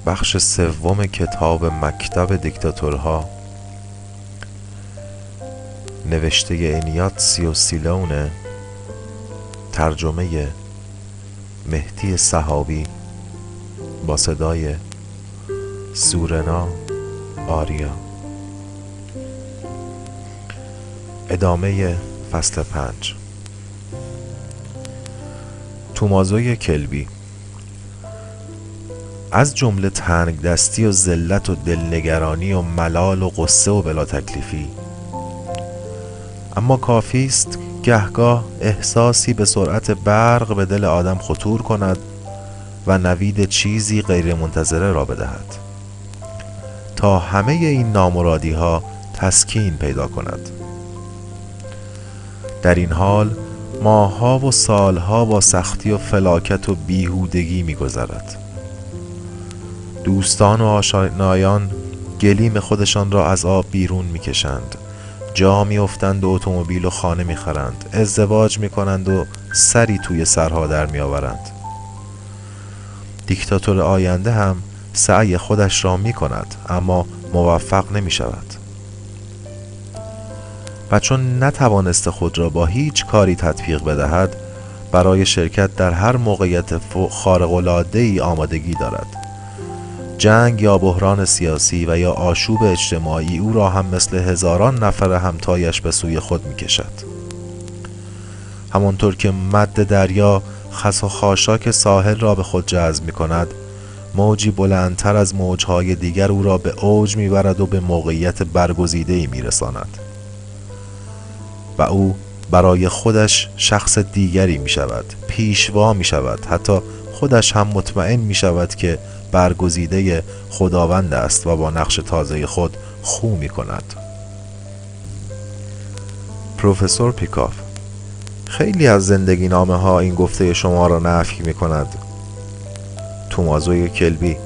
بخش سوم کتاب مکتب دیکتاتورها، نوشته اینیاتسیو سیلونه، ترجمه مهدی صحابی با صدای سورنا آریا. ادامه فصل 5. تومازوی کلبی. از جمله تنگ دستی و ذلت و دلنگرانی و ملال و غصه و بلا تکلیفی، اما کافی است گهگاه احساسی به سرعت برق به دل آدم خطور کند و نوید چیزی غیر منتظره را بدهد تا همه این نامرادی ها تسکین پیدا کند. در این حال ماه‌ها و سالها با سختی و فلاکت و بیهودگی می‌گذرد. دوستان و آشنایان گلیم خودشان را از آب بیرون می‌کشند، جا می‌افتند و اتومبیل و خانه می‌خرند، ازدواج می‌کنند و سری توی سرها در می‌آورند. دیکتاتور آینده هم سعی خودش را می‌کند اما موفق نمی‌شود. و چون نتوانسته خود را با هیچ کاری تطبیق بدهد، برای شرکت در هر موقعیت خارق‌العاده‌ای آمادگی دارد. جنگ یا بحران سیاسی و یا آشوب اجتماعی او را هم مثل هزاران نفر همتایش به سوی خود می‌کشد. همانطور که مد دریا خس و خاشاک ساحل را به خود جذب می‌کند، موجی بلندتر از موج‌های دیگر او را به اوج می‌برد و به موقعیت برگزیده‌ای می‌رساند. و او برای خودش شخص دیگری می شود، پیشوا می شود، حتی خودش هم مطمئن می شود که برگزیده خداوند است و با نقش تازه خود خو می کند. پروفسور پیکاف. خیلی از زندگی نامه ها این گفته شما را نفی می کند. تومازوی کلبی.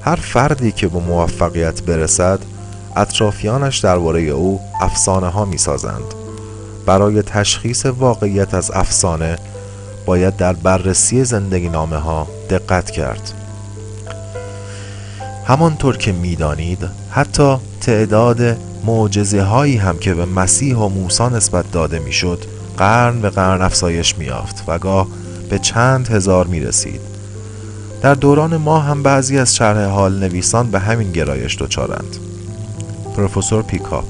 هر فردی که به موفقیت برسد، اطرافیانش درباره او افسانه ها می سازند. برای تشخیص واقعیت از افسانه باید در بررسی زندگی نامه ها دقت کرد. همانطور که می‌دانید حتی تعداد معجزه هایی هم که به مسیح و موسی نسبت داده میشد قرن به قرن افزایش می‌یافت و گاه به چند هزار می‌رسید. در دوران ما هم بعضی از شرح حال نویسان به همین گرایش دچارند. پروفسور پیکاپ.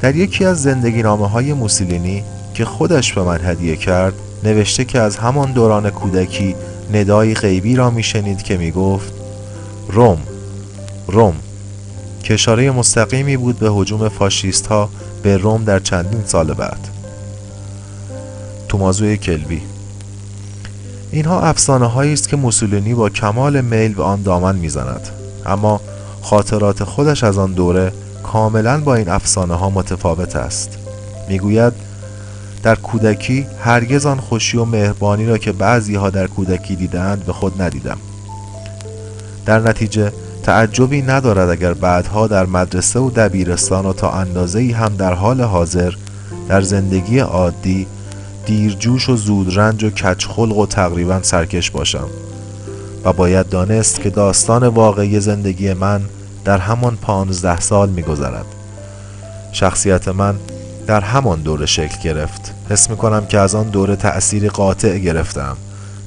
در یکی از زندگی نامه های موسولینی که خودش به من هدیه کرد نوشته که از همان دوران کودکی ندای غیبی را می شنید که می گفت روم، روم، که اشاره مستقیمی بود به هجوم فاشیست ها به روم در چندین سال بعد. تومازوی کلبی. اینها افسانه هایی است که موسولینی با کمال میل به آن دامن می زند، اما خاطرات خودش از آن دوره کاملا با این افسانه ها متفاوت است. میگوید در کودکی هرگز آن خوشی و مهربانی را که بعضی ها در کودکی دیدند به خود ندیدم. در نتیجه تعجبی ندارد اگر بعدها در مدرسه و دبیرستان و تا اندازه‌ای هم در حال حاضر در زندگی عادی دیرجوش و زودرنج و کجخلق و تقریبا سرکش باشم و باید دانست که داستان واقعی زندگی من در همان 15 سال می‌گذرد. شخصیت من در همان دوره شکل گرفت. حس می‌کنم که از آن دوره تأثیر قاطع گرفتم.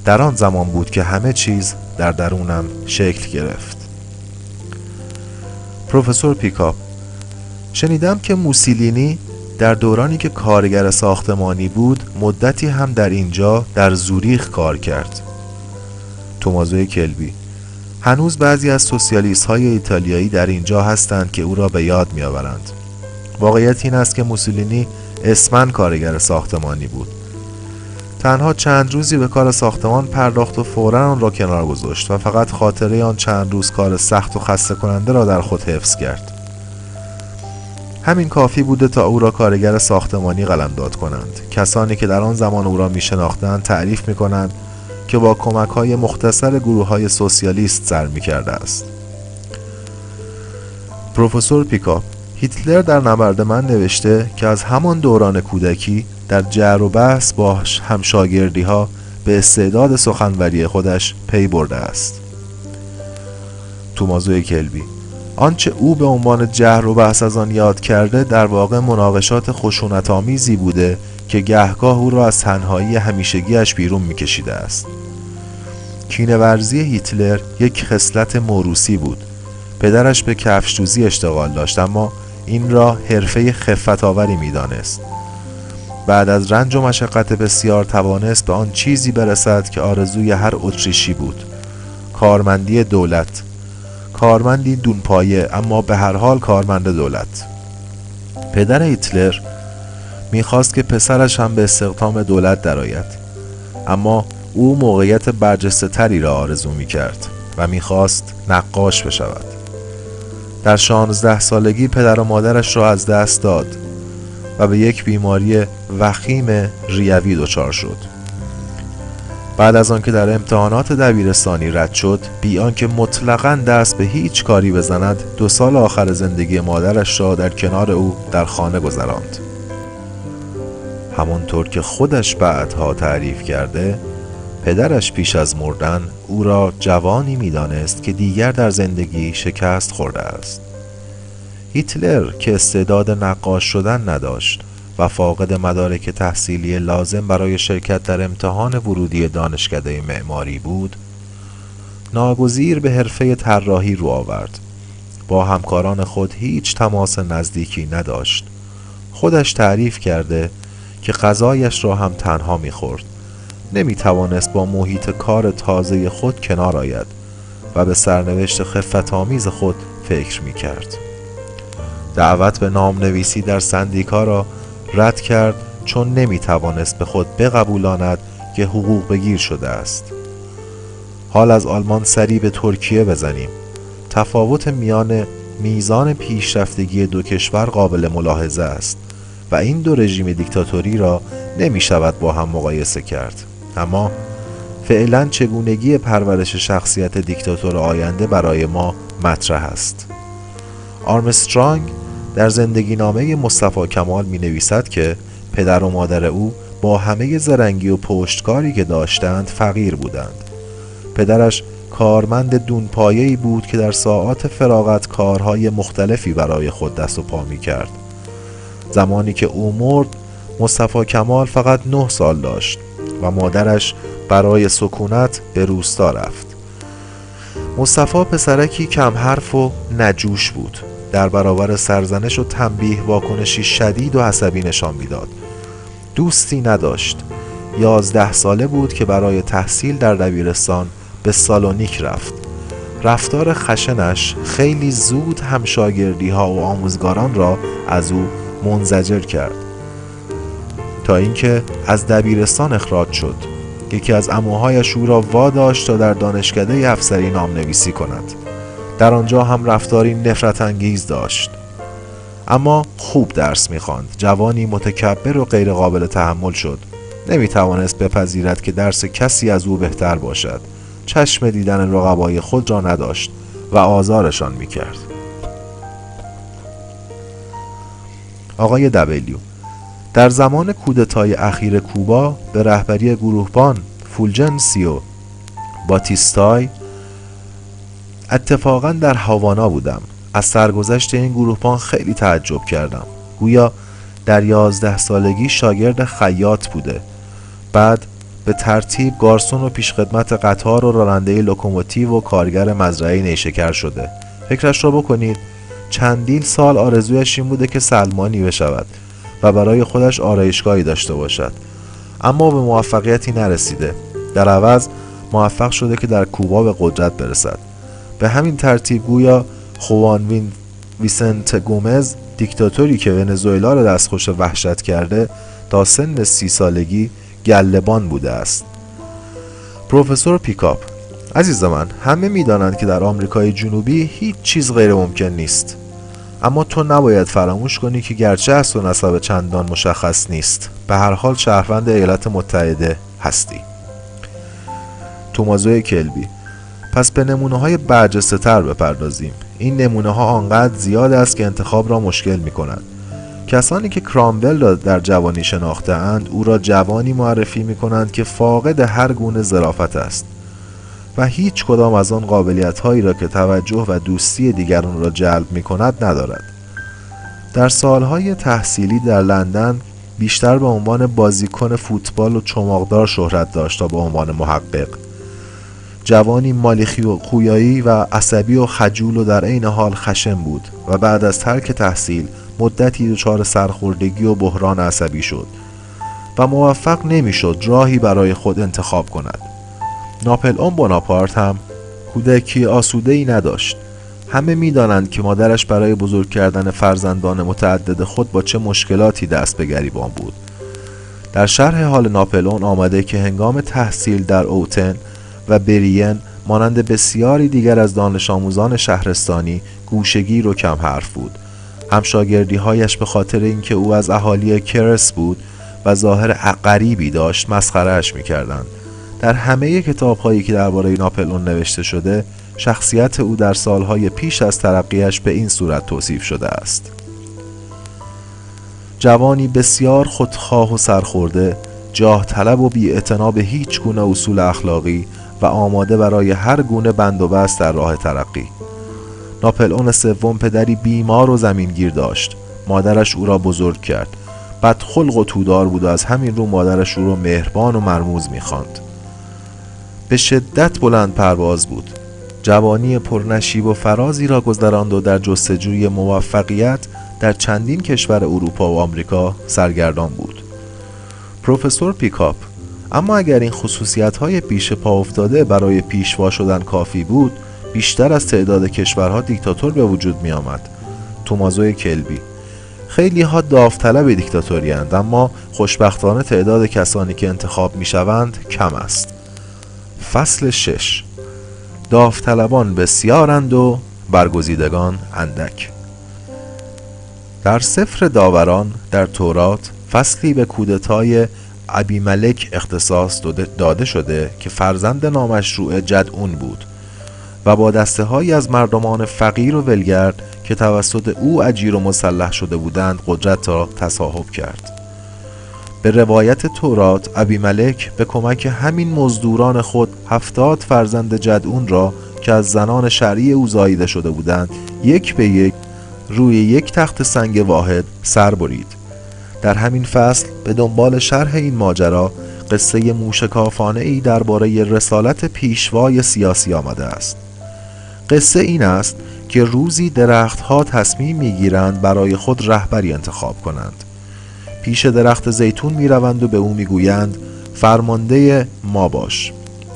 در آن زمان بود که همه چیز در درونم شکل گرفت. پروفسور پیکاپ. شنیدم که موسولینی در دورانی که کارگر ساختمانی بود مدتی هم در اینجا در زوریخ کار کرد. تومازوی کلبی. هنوز بعضی از سوسیالیست های ایتالیایی در اینجا هستند که او را به یاد می آورند. واقعیت این است که موسولینی اسماً کارگر ساختمانی بود. تنها چند روزی به کار ساختمان پرداخت و فوراً آن را کنار گذاشت و فقط خاطره آن چند روز کار سخت و خسته کننده را در خود حفظ کرد. همین کافی بوده تا او را کارگر ساختمانی قلمداد کنند. کسانی که در آن زمان او را می شناختند تعریف می کنند که با کمک‌های مختصر گروه‌های سوسیالیست سر می‌کرده است. پروفسور پیکاپ. هیتلر در نبرد من نوشته که از همان دوران کودکی در جر و بحث با همشاگردی‌ها به استعداد سخنوری خودش پی برده است. تومازو کلبی: آنچه او به عنوان جهر و بحث از آن یاد کرده در واقع مناقشات خشونت‌آمیزی بوده که گهگاه او را از تنهایی همیشگیش بیرون می‌کشیده است. کینه‌ورزی هیتلر یک خصلت موروثی بود. پدرش به کفش‌دوزی اشتغال داشت، اما این را حرفه خفت‌آوری می‌دانست. بعد از رنج و مشقت بسیار توانست به آن چیزی برسد که آرزوی هر اتریشی بود: کارمندی دولت. کارمندی دونپایه، اما به هر حال کارمند دولت. پدر هیتلر میخواست که پسرش هم به استخدام دولت درآید، اما او موقعیت برجسته تری را آرزو میکرد و میخواست نقاش بشود. در 16 سالگی پدر و مادرش را از دست داد و به یک بیماری وخیم ریوی دچار شد. بعد از آنکه در امتحانات دبیرستانی رد شد، بی آنکه مطلقاً دست به هیچ کاری بزند، 2 سال آخر زندگی مادرش را در کنار او در خانه گذراند. همانطور که خودش بعدها تعریف کرده، پدرش پیش از مردن او را جوانی می‌دانست که دیگر در زندگی شکست خورده است. هیتلر که استعداد نقاش شدن نداشت و فاقد مدارک تحصیلی لازم برای شرکت در امتحان ورودی دانشکده معماری بود، ناگزیر به حرفه طراحی رو آورد. با همکاران خود هیچ تماس نزدیکی نداشت. خودش تعریف کرده که غذایش را هم تنها می‌خورد. نمی‌توانست با محیط کار تازه خود کنار آید و به سرنوشت خفت‌آمیز خود فکر می‌کرد. دعوت به نام‌نویسی در سندیکا را رد کرد، چون نمی‌توانست به خود بقبولاند که حقوق بگیر شده است. حال از آلمان سری به ترکیه بزنیم. تفاوت میان میزان پیشرفتگی دو کشور قابل ملاحظه است و این دو رژیم دیکتاتوری را نمی شود با هم مقایسه کرد. اما فعلا چگونگی پرورش شخصیت دیکتاتور آینده برای ما مطرح است. آرمسترانگ در زندگی نامه مصطفی کمال می نویسد که پدر و مادر او با همه زرنگی و پشتکاری که داشتند فقیر بودند. پدرش کارمند دونپایه‌ای بود که در ساعات فراغت کارهای مختلفی برای خود دست و پا می کرد. زمانی که او مرد، مصطفی کمال فقط 9 سال داشت و مادرش برای سکونت به روستا رفت. مصطفی پسرکی کم حرف و نجوش بود. در برابر سرزنش و تنبیه واکنشی شدید و عصبی نشان میداد. دوستی نداشت. 11 ساله بود که برای تحصیل در دبیرستان به سالونیک رفت. رفتار خشنش خیلی زود همشاگردی ها و آموزگاران را از او منزجر کرد تا اینکه از دبیرستان اخراج شد. یکی از عموهایش او را واداشت تا در دانشکده افسری نام‌نویسی کند. در آنجا هم رفتاری نفرت انگیز داشت، اما خوب درس می‌خواند. جوانی متکبر و غیر قابل تحمل شد. نمی‌توانست بپذیرد که درس کسی از او بهتر باشد. چشم دیدن رقبای خود را نداشت و آزارشان می‌کرد. آقای دبلیو در زمان کودتای اخیر کوبا به رهبری گروهبان فولجنسیو باتیستای اتفاقاً در هاوانا بودم. از سرگذشت این گروهبان خیلی تعجب کردم. گویا در 11 سالگی شاگرد خیاط بوده. بعد به ترتیب گارسون و پیشخدمت قطار و راننده لوکوموتیو و کارگر مزرعه نیشکر شده. فکرش را بکنید، چندین سال آرزویش این بوده که سلمانی بشود و برای خودش آرایشگاهی داشته باشد، اما به موفقیتی نرسیده. در عوض موفق شده که در کوبا به قدرت برسد. به همین ترتیب گویا خوان ویسنت گومز، دیکتاتوری که ونزوئلا را دستخوش وحشت کرده، تا سن 30 سالگی گله‌بان بوده است. پروفسور پیکاپ: عزیز من، همه می‌دانند که در آمریکای جنوبی هیچ چیز غیر ممکن نیست، اما تو نباید فراموش کنی که گرچه اصل و نسب چندان مشخص نیست، به هر حال شهروند ایالات متحده هستی. تومازو کلبی: پس به نمونه‌های برجسته‌تر بپردازیم. این نمونه‌ها آنقدر زیاد است که انتخاب را مشکل می‌کند. کسانی که کرامول را در جوانی شناخته‌اند او را جوانی معرفی می‌کنند که فاقد هر گونه ظرافت است. و هیچ کدام از آن قابلیت هایی را که توجه و دوستی دیگران را جلب می کند ندارد. در سالهای تحصیلی در لندن بیشتر به عنوان بازیکن فوتبال و چماقدار شهرت داشت تا به عنوان محقق. جوانی مالی خویایی و عصبی و خجول و در عین حال خشن بود و بعد از ترک تحصیل مدتی دچار سرخوردگی و بحران عصبی شد و موفق نمیشد راهی برای خود انتخاب کند. ناپلئون بناپارت هم کودکی آسوده‌ای نداشت. همه می‌دانند که مادرش برای بزرگ کردن فرزندان متعدد خود با چه مشکلاتی دست به گریبان بود. در شرح حال ناپلئون آمده که هنگام تحصیل در اوتن و برین مانند بسیاری دیگر از دانش آموزان شهرستانی گوشه‌گیر و کم حرف بود. همشاگردی‌هایش به خاطر اینکه او از اهالی کرس بود و ظاهر غریبی داشت مسخره‌اش می‌کردند. در همه کتاب‌هایی که درباره ناپلئون نوشته شده، شخصیت او در سالهای پیش از ترقیش به این صورت توصیف شده است: جوانی بسیار خودخواه و سرخورده، جاه طلب و بی‌اعتنا به هیچ گونه اصول اخلاقی و آماده برای هر گونه بند و بست در راه ترقی. ناپلئون سوم پدری بیمار و زمینگیر داشت. مادرش او را بزرگ کرد. بدخلق و تودار بود و از همین رو مادرش او را مهربان و مرموز می‌خواند. به شدت بلند پرواز بود. جوانی پرنشیب و فرازی را گذراند و در جستجوی موفقیت در چندین کشور اروپا و آمریکا سرگردان بود. پروفسور پیکاپ: اما اگر این خصوصیت‌های پیش پا افتاده برای پیشوا شدن کافی بود، بیشتر از تعداد کشورها دیکتاتور به وجود می آمد. تومازو کلبی: خیلی ها داوطلب دیکتاتوری اند، اما خوشبختانه تعداد کسانی که انتخاب می شوند کم است. فصل 6: داوطلبان بسیارند و برگزیدگان اندک. در سفر داوران در تورات فصلی به کودتای ابیملک اختصاص داده شده که فرزند نامشروع جدعون بود و با دسته‌هایی از مردمان فقیر و ولگرد که توسط او اجیر و مسلح شده بودند قدرت را تصاحب کرد. به روایت تورات ابیملک به کمک همین مزدوران خود 70 فرزند جدعون را که از زنان شرعی او زاییده شده بودند یک به یک روی یک تخت سنگ واحد سر برید. در همین فصل به دنبال شرح این ماجرا قصه موشکافانه‌ای درباره رسالت پیشوای سیاسی آمده است. قصه این است که روزی درختها تصمیم میگیرند برای خود رهبری انتخاب کنند. پیش درخت زیتون میروند و به او میگویند فرمانده ما باش.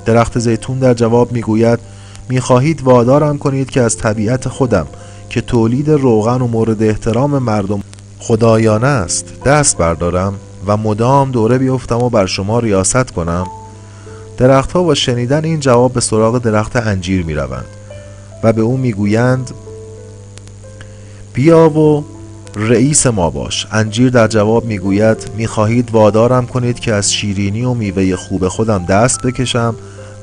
درخت زیتون در جواب میگوید میخواهید وادارم کنید که از طبیعت خودم که تولید روغن و مورد احترام مردم خدایانه است دست بردارم و مدام دوره بیفتم و بر شما ریاست کنم؟ درختها با شنیدن این جواب به سراغ درخت انجیر میروند و به او میگویند بیا و رئیس ما باش. انجیر در جواب میگوید میخواهید وادارم کنید که از شیرینی و میوه خوب خودم دست بکشم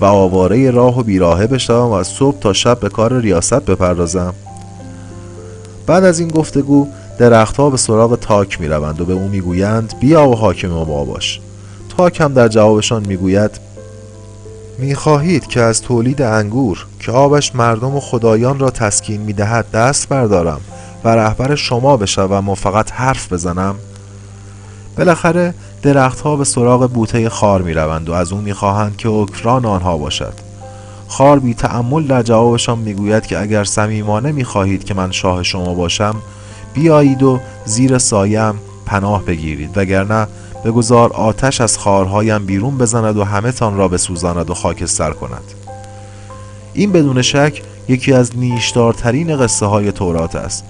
و آواره راه و بیراهه بشوم و از صبح تا شب به کار ریاست بپردازم؟ بعد از این گفتگو درختها به سراغ تاک میروند و به او میگویند بیا و حاکم ما باش. تاک هم در جوابشان میگوید میخواهید که از تولید انگور که آبش مردم و خدایان را تسکین میدهد دست بردارم و رهبر شما بشوم و فقط حرف بزنم؟ بالاخره درختها به سراغ بوته خار میروند و از او میخواهند که حکمران آنها باشد. خار بی تأمل در جوابشان میگوید که اگر صمیمانه میخواهید که من شاه شما باشم بیایید و زیر سایم پناه بگیرید، وگرنه بگذار آتش از خارهایم بیرون بزند و همه تان را بسوزاند و خاکستر کند. این بدون شک یکی از نیشدارترین قصه های تورات است.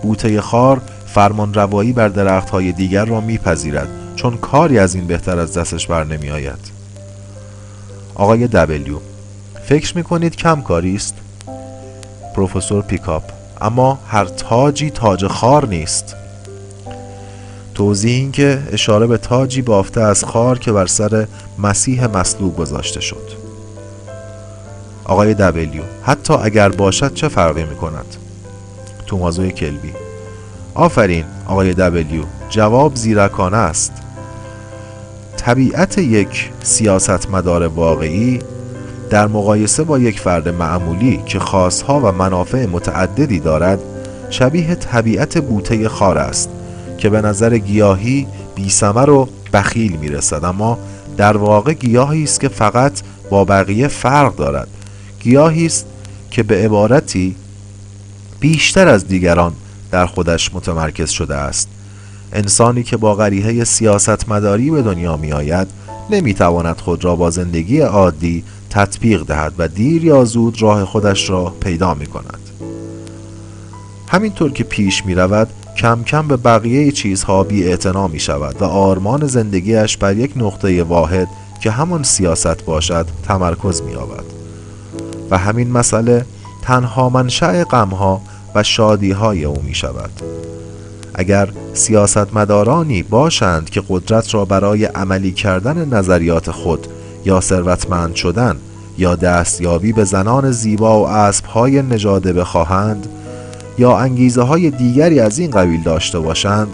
بوته خار فرمان روایی بر درخت های دیگر را میپذیرد چون کاری از این بهتر از دستش بر نمی آید. آقای دبلیو: فکر میکنید کم کاری است؟ پروفسور پیکاپ: اما هر تاجی تاج خار نیست. توضیح این که اشاره به تاجی بافته از خار که بر سر مسیح مصلوب گذاشته شد. آقای دبلیو: حتی اگر باشد چه فرقی می کند؟ تومازو کلبی: آفرین آقای دبلیو، جواب زیرکانه است. طبیعت یک سیاستمدار واقعی در مقایسه با یک فرد معمولی که خواستها و منافع متعددی دارد شبیه طبیعت بوته خار است که به نظر گیاهی بی‌ثمر و بخیل میرسد، اما در واقع گیاهی است که فقط با بقیه فرق دارد. گیاهی است که به عبارتی بیشتر از دیگران در خودش متمرکز شده است. انسانی که با غریحه سیاستمداری به دنیا می آید نمی تواند خود را با زندگی عادی تطبیق دهد و دیر یا زود راه خودش را پیدا می کند. همینطور که پیش می رود کم کم به بقیه چیزها بی اعتنا می شود و آرمان زندگیش بر یک نقطه واحد که همان سیاست باشد تمرکز می یابد و همین مسئله تنها منشأ غمها و شادیهای او می شود. اگر سیاستمدارانی باشند که قدرت را برای عملی کردن نظریات خود یا ثروتمند شدن یا دستیابی به زنان زیبا و اسبهای نژاده بخواهند یا انگیزه های دیگری از این قبیل داشته باشند،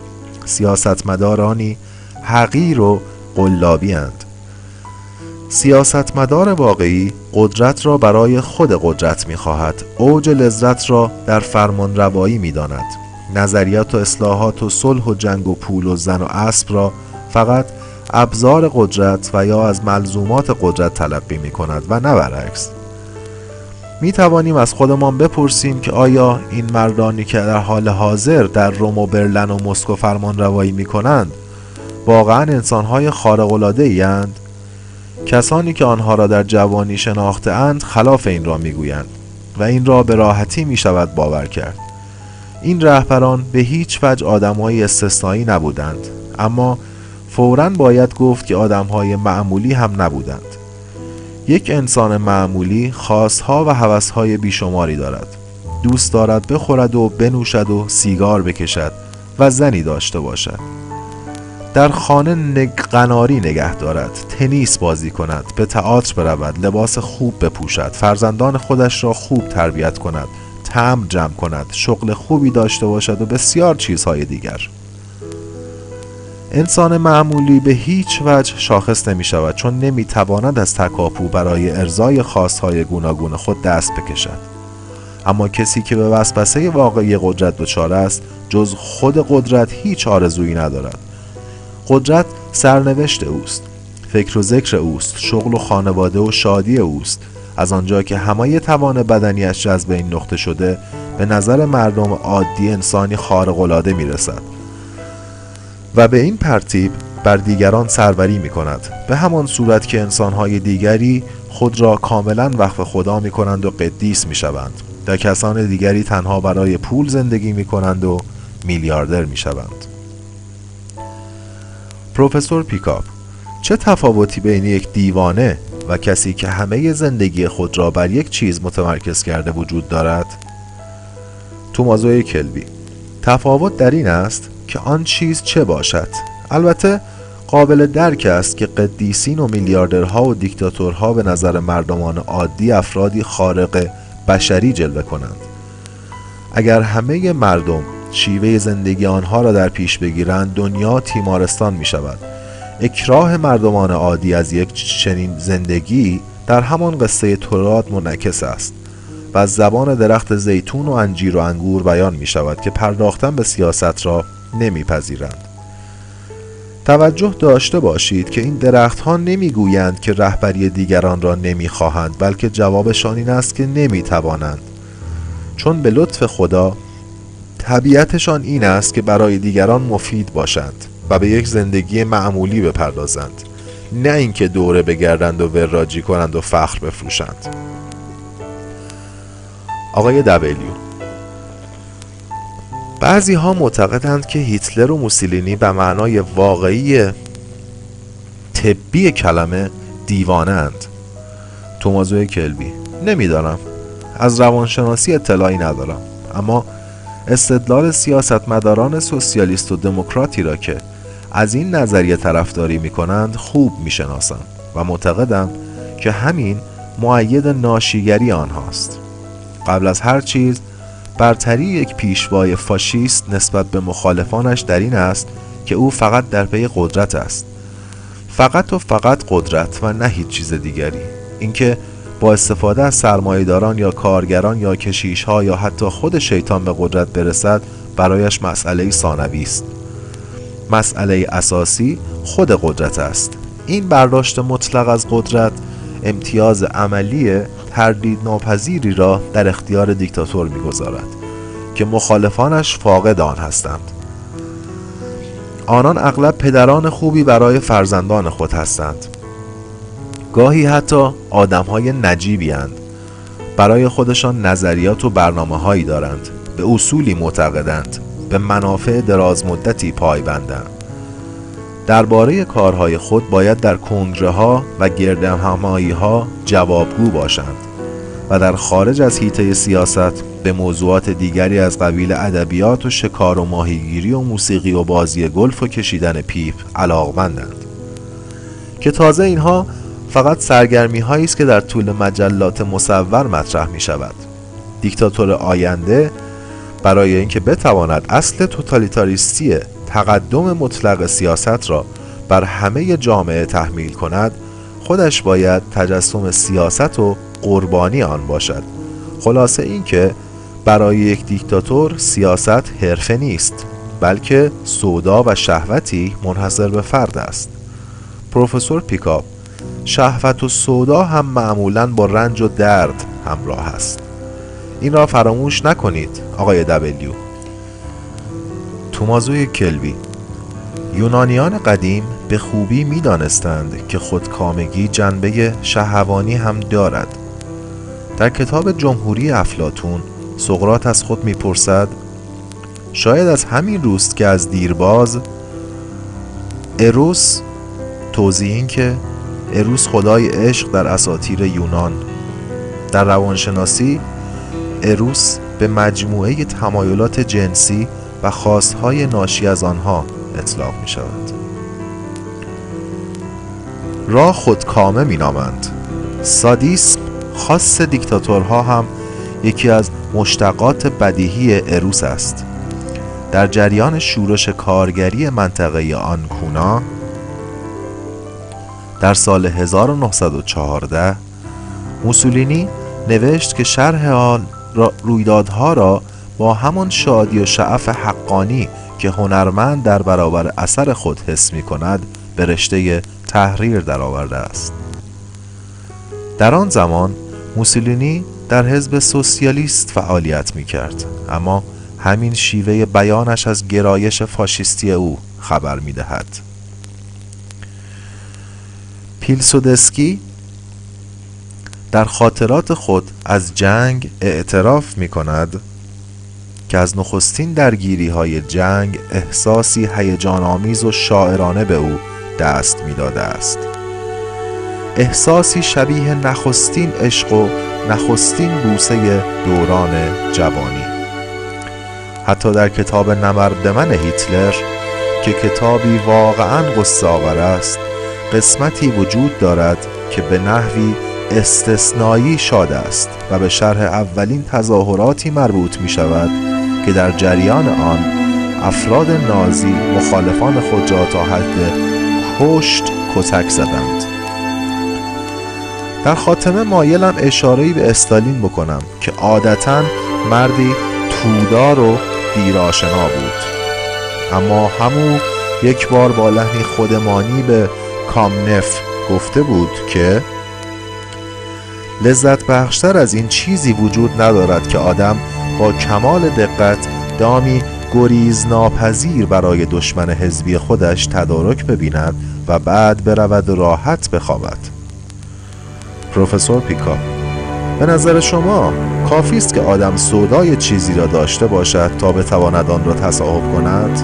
سیاستمدارانی حقیر و قلابی اند. سیاستمدار واقعی قدرت را برای خود قدرت می خواهد، اوج لذت را در فرمان روایی می داند. نظریات و اصلاحات و صلح و جنگ و پول و زن و اسب را فقط ابزار قدرت و یا از ملزومات قدرت تلقی می کند و نه برعکس. می توانیم از خودمان بپرسیم که آیا این مردانی که در حال حاضر در روم و برلن و مسکو فرمان روایی می کنند واقعا انسانهای خارق العاده ای اند؟ کسانی که آنها را در جوانی شناخته اند خلاف این را می گویند و این را به راحتی می شود باور کرد. این رهبران به هیچ وجه آدم‌های استثنایی نبودند، اما فوراً باید گفت که آدم‌های معمولی هم نبودند. یک انسان معمولی خواستها و هوس‌های بیشماری دارد. دوست دارد بخورد و بنوشد و سیگار بکشد و زنی داشته باشد. در خانه قناری نگه دارد، تنیس بازی کند، به تئاتر برود، لباس خوب بپوشد، فرزندان خودش را خوب تربیت کند، تمبر جمع کند، شغل خوبی داشته باشد و بسیار چیزهای دیگر. انسان معمولی به هیچ وجه شاخص نمی شود چون نمی تواند از تکاپو برای ارضای خواستهای گوناگون خود دست بکشد. اما کسی که به وسوسه واقعی قدرت دچار است جز خود قدرت هیچ آرزویی ندارد. قدرت سرنوشت اوست، فکر و ذکر اوست، شغل و خانواده و شادی اوست. از آنجا که همه توان بدنیش جذب این نقطه شده، به نظر مردم عادی انسانی خارق العاده می رسد و به این ترتیب بر دیگران سروری می کند، به همان صورت که انسانهای دیگری خود را کاملا وقف خدا می کنند و قدیس می شوند و کسان دیگری تنها برای پول زندگی می کنند و میلیاردر می شوند. پروفسور پیکاپ: چه تفاوتی بین یک دیوانه و کسی که همه زندگی خود را بر یک چیز متمرکز کرده وجود دارد؟ تومازو کلبی: تفاوت در این است که آن چیز چه باشد. البته قابل درک است که قدیسین و میلیاردرها و دیکتاتورها به نظر مردمان عادی افرادی خارق بشری جلوه کنند. اگر همه مردم شیوه زندگی آنها را در پیش بگیرند، دنیا تیمارستان می شود. اکراه مردمان عادی از یک چنین زندگی در همان قصه تورات منعکس است و از زبان درخت زیتون و انجیر و انگور بیان می شود که پرداختن به سیاست را نمی پذیرند. توجه داشته باشید که این درختها نمی گویند که رهبری دیگران را نمی خواهند، بلکه جوابشان این است که نمی توانند، چون به لطف خدا طبیعتشان این است که برای دیگران مفید باشند و به یک زندگی معمولی بپردازند، نه اینکه دوره بگردند و وراجی کنند و فخر بفروشند. آقای دبلیو: بعضی ها معتقدند که هیتلر و موسولینی به معنای واقعی طبی کلمه دیوانه اند. تومازو کلبی: نمیدانم، از روانشناسی اطلاعی ندارم، اما استدلال سیاستمداران سوسیالیست و دموکراتی را که از این نظریه طرفداری می‌کنند خوب می‌شناسم و معتقدم که همین مؤید ناشیگری آنهاست. قبل از هر چیز برتری یک پیشوای فاشیست نسبت به مخالفانش در این است که او فقط در پی قدرت است، فقط و فقط قدرت و نه هیچ چیز دیگری. اینکه با استفاده از سرمایه‌داران یا کارگران یا کشیش‌ها یا حتی خود شیطان به قدرت برسد برایش مسئله ثانوی است. مسئله اساسی خود قدرت است. این برداشت مطلق از قدرت امتیاز عملی تردید ناپذیری را در اختیار دیکتاتور می‌گذارد که مخالفانش فاقد آن هستند. آنان اغلب پدران خوبی برای فرزندان خود هستند. گاهی حتی آدم‌های نجیبی اند. برای خودشان نظریات و برنامه‌هایی دارند. به اصولی معتقدند. به منافع دراز مدتی پایبندند. درباره کارهای خود باید در کنگره‌ها و گردهمایی‌ها جوابگو باشند و در خارج از حیطه سیاست به موضوعات دیگری از قبیل ادبیات و شکار و ماهیگیری و موسیقی و بازی گلف و کشیدن پیپ علاقمندند که تازه اینها فقط سرگرمی هایی است که در طول مجلات مصور مطرح می شود. دیکتاتور آینده برای اینکه بتواند اصل توتالیتاریستی تقدم مطلق سیاست را بر همه جامعه تحمیل کند، خودش باید تجسم سیاست و قربانی آن باشد. خلاصه این که برای یک دیکتاتور سیاست حرفه نیست، بلکه سودا و شهوتی منحصر به فرد است. پروفسور پیکاپ: شهوت و سودا هم معمولاً با رنج و درد همراه است. این را فراموش نکنید آقای دبلیو. تومازوی کلوی: یونانیان قدیم به خوبی می دانستند که خودکامگی جنبه شهوانی هم دارد. در کتاب جمهوری افلاطون سقراط از خود می پرسد: شاید از همین روست که از دیرباز اروس، توضیح این که اروس خدای عشق در اساطیر یونان، در روانشناسی اروس به مجموعه تمایلات جنسی و خواستهای ناشی از آنها اطلاق می شود، را خودکامه می نامند. سادیسم خاص دیکتاتورها هم یکی از مشتقات بدیهی اروس است. در جریان شورش کارگری منطقه آنکونا در سال 1914 موسولینی نوشت که شرح رویدادها را با همان شادی و شعف حقانی که هنرمند در برابر اثر خود حس می کند به رشته تحریر درآورده است. در آن زمان موسولینی در حزب سوسیالیست فعالیت می کرد، اما همین شیوه بیانش از گرایش فاشیستی او خبر می دهد. پیلسودسکی در خاطرات خود از جنگ اعتراف می کند که از نخستین درگیری های جنگ احساسی هیجان آمیز و شاعرانه به او دست می داده است. احساسی شبیه نخستین عشق و نخستین بوسه دوران جوانی. حتی در کتاب نمردمن هیتلر که کتابی واقعاً غصه آور است، قسمتی وجود دارد که به نحوی استثنایی شاد است و به شرح اولین تظاهراتی مربوط می شود که در جریان آن افراد نازی مخالفان خود را تا حد کشت کتک زدند. در خاتمه مایلم اشاره‌ای به استالین بکنم که عادتاً مردی تودار و دیرآشنا بود، اما همو یک بار با لحنی خودمانی به کامنف گفته بود که لذت بخشتر از این چیزی وجود ندارد که آدم با کمال دقت دامی گریز ناپذیر برای دشمن حزبی خودش تدارک ببیند و بعد برود راحت بخوابد. پروفسور پیکاپ: به نظر شما کافی است که آدم سودای چیزی را داشته باشد تا بتواند آن را تصاحب کند؟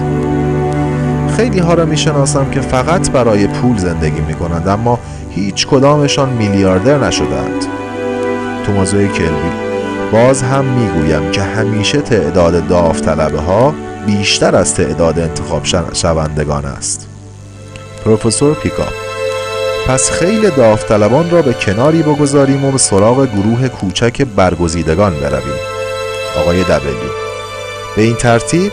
خیلی ها را میشناسم که فقط برای پول زندگی میکنند، اما هیچ کدامشان میلیاردر نشدند. تومازوی کلوی: باز هم میگویم که همیشه تعداد داوطلبه ها بیشتر از تعداد انتخاب شوندگان است. پروفسور پیکاپ: پس خیلی داوطلبان را به کناری بگذاریم و به سراغ گروه کوچک برگزیدگان برویم. آقای دبلیو: به این ترتیب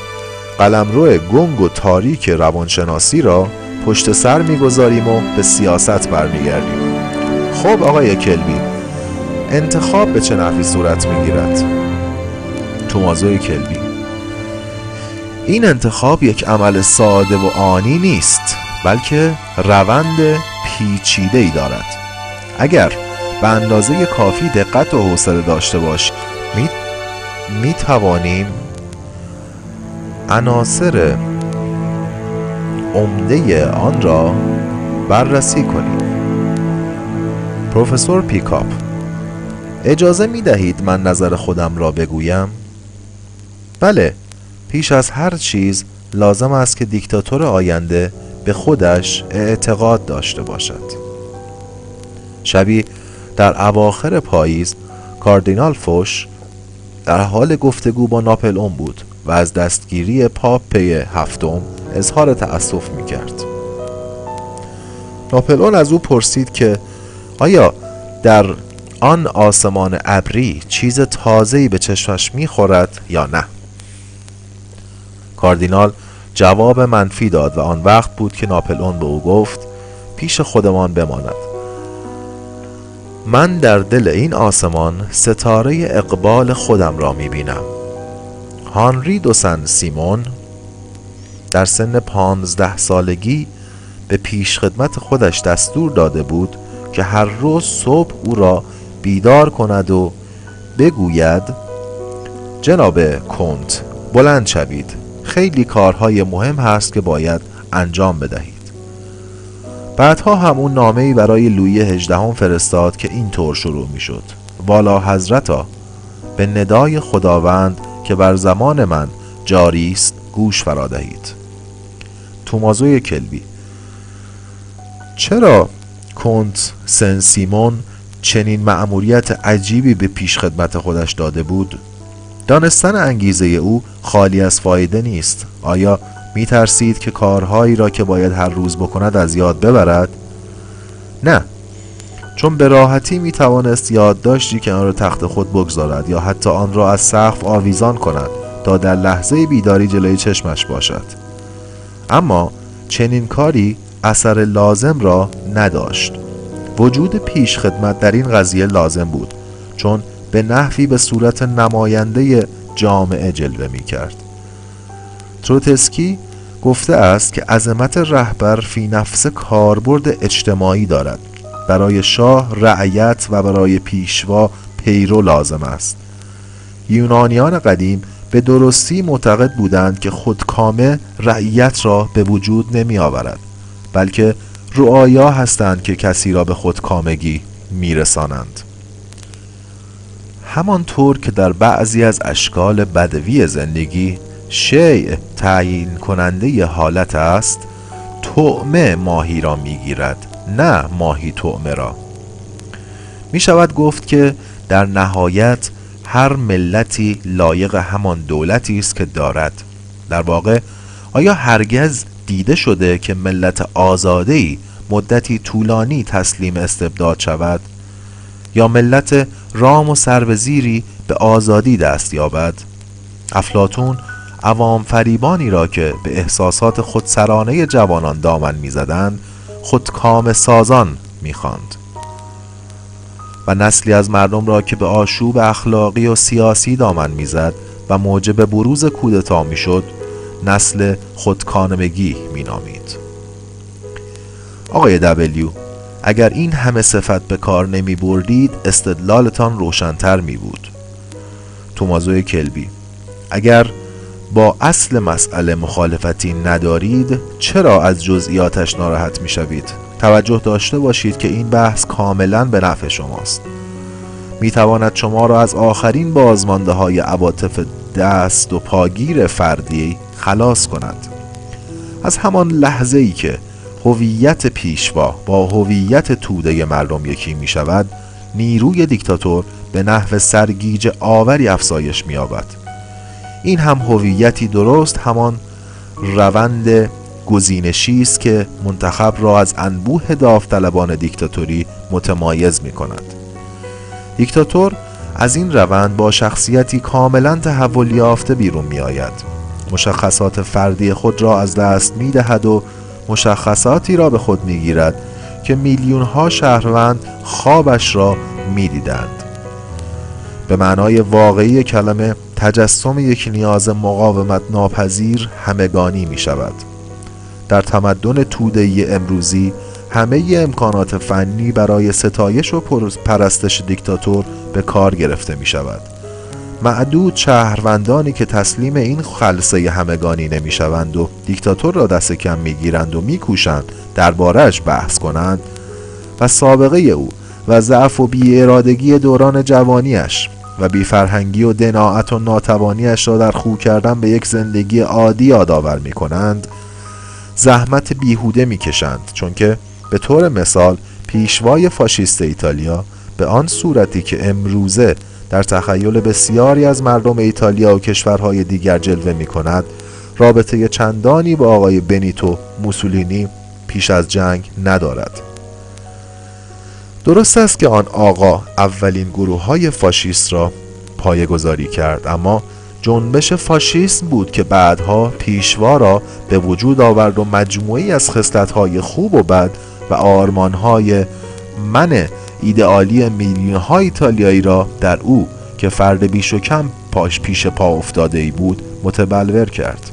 قلمرو گنگ و تاریک روانشناسی را پشت سر میگذاریم و به سیاست برمیگردیم. خب آقای کلوی، انتخاب به چه نحوی صورت میگیرد؟ تومازو کلبی: این انتخاب یک عمل ساده و آنی نیست، بلکه روند پیچیده‌ای دارد. اگر به اندازه کافی دقت و حوصله داشته باشیم می توانیم عناصر عمده آن را بررسی کنیم. پروفسور پیکاپ: اجازه می دهید من نظر خودم را بگویم؟ بله، پیش از هر چیز لازم است که دیکتاتور آینده به خودش اعتقاد داشته باشد. شبی در اواخر پاییز کاردینال فوش در حال گفتگو با ناپلئون بود و از دستگیری پاپ پی هفتم اظهار تأسف می کرد. ناپلئون از او پرسید که آیا در آن آسمان ابری چیز تازه‌ای به چشمش می خورد یا نه؟ کاردینال جواب منفی داد و آن وقت بود که ناپلئون به او گفت پیش خودمان بماند. من در دل این آسمان ستاره اقبال خودم را می بینم. هانری دو سن سیمون در سن 15 سالگی به پیشخدمت خودش دستور داده بود که هر روز صبح او را بیدار کند و بگوید جناب کنت بلند شوید، خیلی کارهای مهم هست که باید انجام بدهید. بعدها همون نامه‌ای برای لویی 18 فرستاد که اینطور شروع می شد: والا حضرتا، به ندای خداوند که بر زمان من جاری است گوش فرا دهید. تومازو کلبی: چرا کنت سن سیمون چنین مأموریت عجیبی به پیش خدمت خودش داده بود؟ دانستن انگیزه او خالی از فایده نیست. آیا می ترسید که کارهایی را که باید هر روز بکند از یاد ببرد؟ نه، چون به راحتی می توانست یادداشتی که آن را تخت خود بگذارد یا حتی آن را از سقف آویزان کند تا در لحظه بیداری جلوی چشمش باشد. اما چنین کاری اثر لازم را نداشت. وجود پیش خدمت در این قضیه لازم بود، چون به نحوی به صورت نماینده جامعه جلوه می کرد. تروتسکی گفته است که عظمت رهبر فی نفس کاربرد اجتماعی دارد. برای شاه رعیت و برای پیشوا پیرو لازم است. یونانیان قدیم به درستی معتقد بودند که خودکامه رعیت را به وجود نمی آورد، بلکه رعایا هستند که کسی را به خودکامگی می رسانند. همانطور که در بعضی از اشکال بدوی زندگی شیء تعیین کننده حالت است، طعمه ماهی را می گیرد، نه ماهی طعمه را. می شود گفت که در نهایت هر ملتی لایق همان دولتی است که دارد. در واقع آیا هرگز دیده شده که ملت آزاده‌ای مدتی طولانی تسلیم استبداد شود یا ملت رام و سربزیری به آزادی دست یابد؟ افلاطون عوام فریبانی را که به احساسات خودسرانه جوانان دامن می‌زدند خودکام سازان می‌خواند و نسلی از مردم را که به آشوب اخلاقی و سیاسی دامن می‌زد و موجب بروز کودتا می‌شد نسل خودکامگی می‌نامید. آقای دبلیو، اگر این همه صفت به کار نمی بردید استدلالتان روشن‌تر می بود. تومازو کلبی: اگر با اصل مسئله مخالفتی ندارید چرا از جزئیاتش ناراحت می شوید؟ توجه داشته باشید که این بحث کاملا به نفع شماست. می تواند شما را از آخرین بازمانده های عواطف دست و پاگیر فردی خلاص کند. از همان لحظه ای که هویت پیشوا با هویت توده مردم یکی می شود، نیروی دیکتاتور به نحو سرگیجه آوری افزایش می یابد. این هم هویتی درست همان روند گزینشی است که منتخب را از انبوه داوطلبان دیکتاتوری متمایز می کند. دیکتاتور از این روند با شخصیتی کاملا تحول یافته بیرون می آید. مشخصات فردی خود را از دست می دهد و مشخصاتی را به خود می گیرد که میلیون ها شهروند خوابش را می دیدند. به معنای واقعی کلمه تجسم یک نیاز مقاومت ناپذیر همگانی می شود. در تمدن توده‌ای امروزی همه امکانات فنی برای ستایش و پرستش دیکتاتور به کار گرفته می شود. معدود شهروندانی که تسلیم این خلسه همگانی نمی شوند و دیکتاتور را دست کم می گیرند و می کوشند درباره‌اش بحث کنند و سابقه او و ضعف و بی‌ارادگی دوران جوانیش و بی‌فرهنگی و دناعت و ناتوانیش را در خو کردن به یک زندگی عادی یادآور می کنند، زحمت بیهوده می کشند، چون که به طور مثال پیشوای فاشیست ایتالیا به آن صورتی که امروزه در تخیل بسیاری از مردم ایتالیا و کشورهای دیگر جلوه می کند، رابطه چندانی با آقای بنیتو موسولینی پیش از جنگ ندارد. درست است که آن آقا اولین گروه‌های فاشیست را پایه‌گذاری کرد، اما جنبش فاشیسم بود که بعدها پیشوا را به وجود آورد و مجموعی از خصلت‌های خوب و بد و آرمان‌های من ایدئالی میلیون‌های ایتالیایی را در او که فرد بیش و کم پیش پا افتاده‌ای بود متبلور کرد.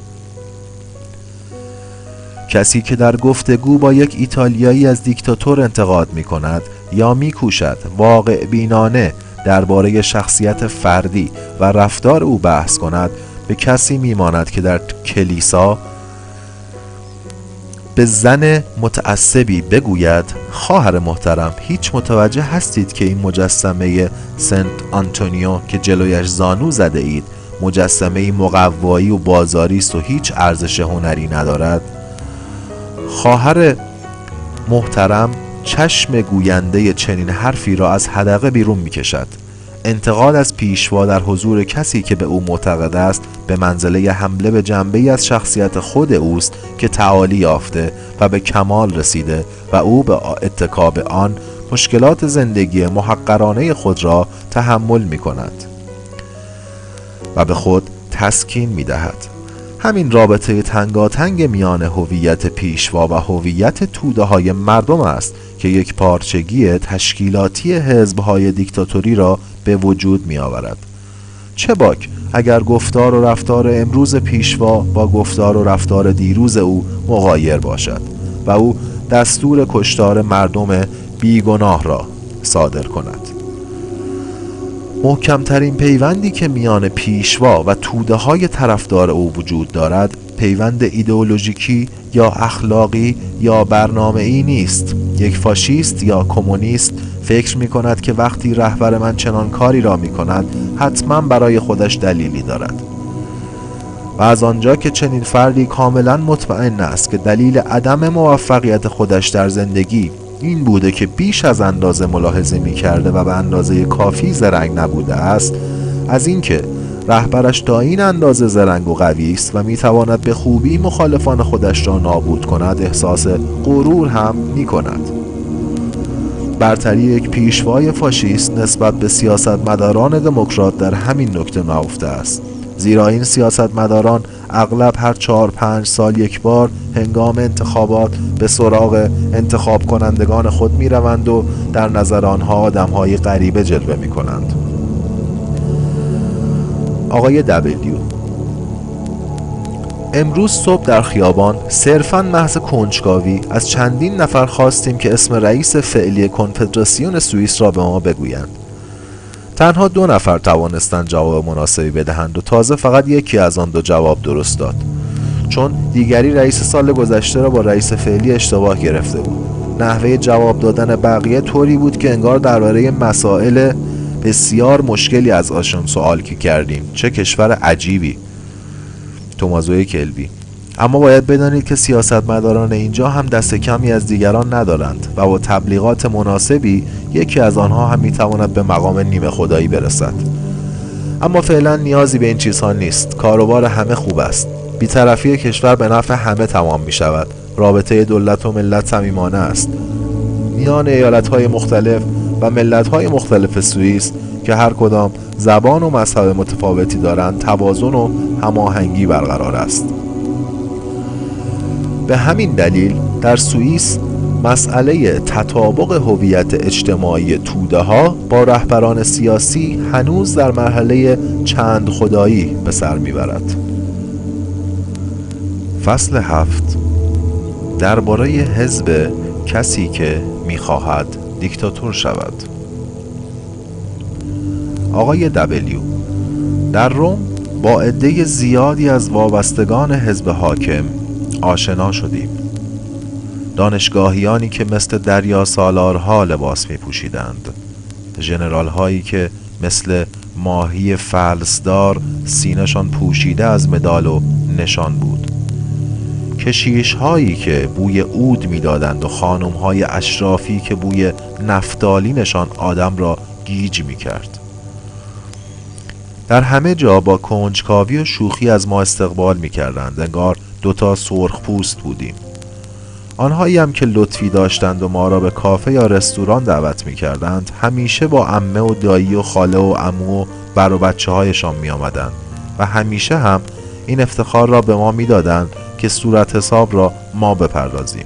کسی که در گفتگو با یک ایتالیایی از دیکتاتور انتقاد می کند یا می کوشد واقع بینانه درباره شخصیت فردی و رفتار او بحث کند، به کسی می ماند که در کلیسا به زن متعصبی بگوید خواهر محترم، هیچ متوجه هستید که این مجسمه سنت آنتونیو که جلویش زانو زده اید مجسمه مقوایی و بازاری است و هیچ ارزش هنری ندارد؟ خواهر محترم چشم گوینده چنین حرفی را از حدقه بیرون می کشد. انتقاد از پیشوا در حضور کسی که به او معتقد است به منزله حمله به جنبه‌ای از شخصیت خود اوست که تعالی یافته و به کمال رسیده و او به اتکا به آن مشکلات زندگی محقرانه خود را تحمل می کند و به خود تسکین می دهد. همین رابطه تنگاتنگ میان هویت پیشوا و هویت توده‌های مردم است که یک پارچگی تشکیلاتی حزب‌های دیکتاتوری را به وجود می آورد. چه باک اگر گفتار و رفتار امروز پیشوا با گفتار و رفتار دیروز او مغایر باشد و او دستور کشتار مردم بیگناه را صادر کند. محکمترین پیوندی که میان پیشوا و توده‌های طرفدار او وجود دارد پیوند ایدئولوژیکی یا اخلاقی یا برنامه‌ای نیست. یک فاشیست یا کمونیست فکر می کند که وقتی رهبر من چنان کاری را می کند حتما برای خودش دلیلی دارد و از آنجا که چنین فردی کاملا مطمئن است که دلیل عدم موفقیت خودش در زندگی این بوده که بیش از اندازه ملاحظه می کرده و به اندازه کافی زرنگ نبوده است، از اینکه رهبرش تا این اندازه زرنگ و قوی است و می تواند به خوبی مخالفان خودش را نابود کند احساس غرور هم می کند. برتری یک پیشوای فاشیست نسبت به سیاستمداران دموکرات در همین نکته نهفته است، زیرا این سیاستمداران اغلب هر 4-5 سال یک بار هنگام انتخابات به سراغ انتخاب کنندگان خود می روند و در نظر آنها آدم‌های غریبه جلوه می کنند. آقای دبلیو: امروز صبح در خیابان صرفاً محض کنجکاوی از چندین نفر خواستیم که اسم رئیس فعلی کنفدراسیون سوئیس را به ما بگویند. تنها 2 نفر توانستند جواب مناسبی بدهند و تازه فقط یکی از آن 2 جواب درست داد، چون دیگری رئیس سال گذشته را با رئیس فعلی اشتباه گرفته بود. نحوه جواب دادن بقیه طوری بود که انگار درباره مسائل بسیار مشکلی از آشان سوال کردیم. چه کشور عجیبی. تومازوی کلبی. اما باید بدانید که سیاستمداران اینجا هم دست کمی از دیگران ندارند و با تبلیغات مناسبی یکی از آنها هم میتواند به مقام نیمه خدایی برسد. اما فعلا نیازی به این چیزها نیست. کاروبار همه خوب است. بی‌طرفی کشور به نفع همه تمام می شود. رابطه دولت و ملت صمیمانه است. میان ایالت‌های مختلف و ملت‌های مختلف سوئیس که هر کدام زبان و مذهب متفاوتی دارند توازن و هماهنگی برقرار است. به همین دلیل در سوئیس مسئله تطابق هویت اجتماعی توده ها با رهبران سیاسی هنوز در مرحله چند خدایی به سر میبرد. فصل 7 درباره حزب کسی که میخواهد دیکتاتور شود. آقای دبلیو: در روم با عده زیادی از وابستگان حزب حاکم آشنا شدیم. دانشگاهیانی که مثل دریا سالارها لباس می پوشیدند، ژنرال هایی که مثل ماهی فلسدار سینه‌شان پوشیده از مدال و نشان بود، کشیش هایی که بوی عود می دادند و خانم های اشرافی که بوی نفتالینشان آدم را گیج می کرد. در همه جا با کنجکاوی و شوخی از ما استقبال می کردند، انگار دوتا سرخ پوست بودیم. آنهایی هم که لطفی داشتند و ما را به کافه یا رستوران دعوت می کردند، همیشه با عمه و دایی و خاله و عمو و بر و بچه هایشان می آمدند و همیشه هم این افتخار را به ما می دادند که صورت حساب را ما بپردازیم.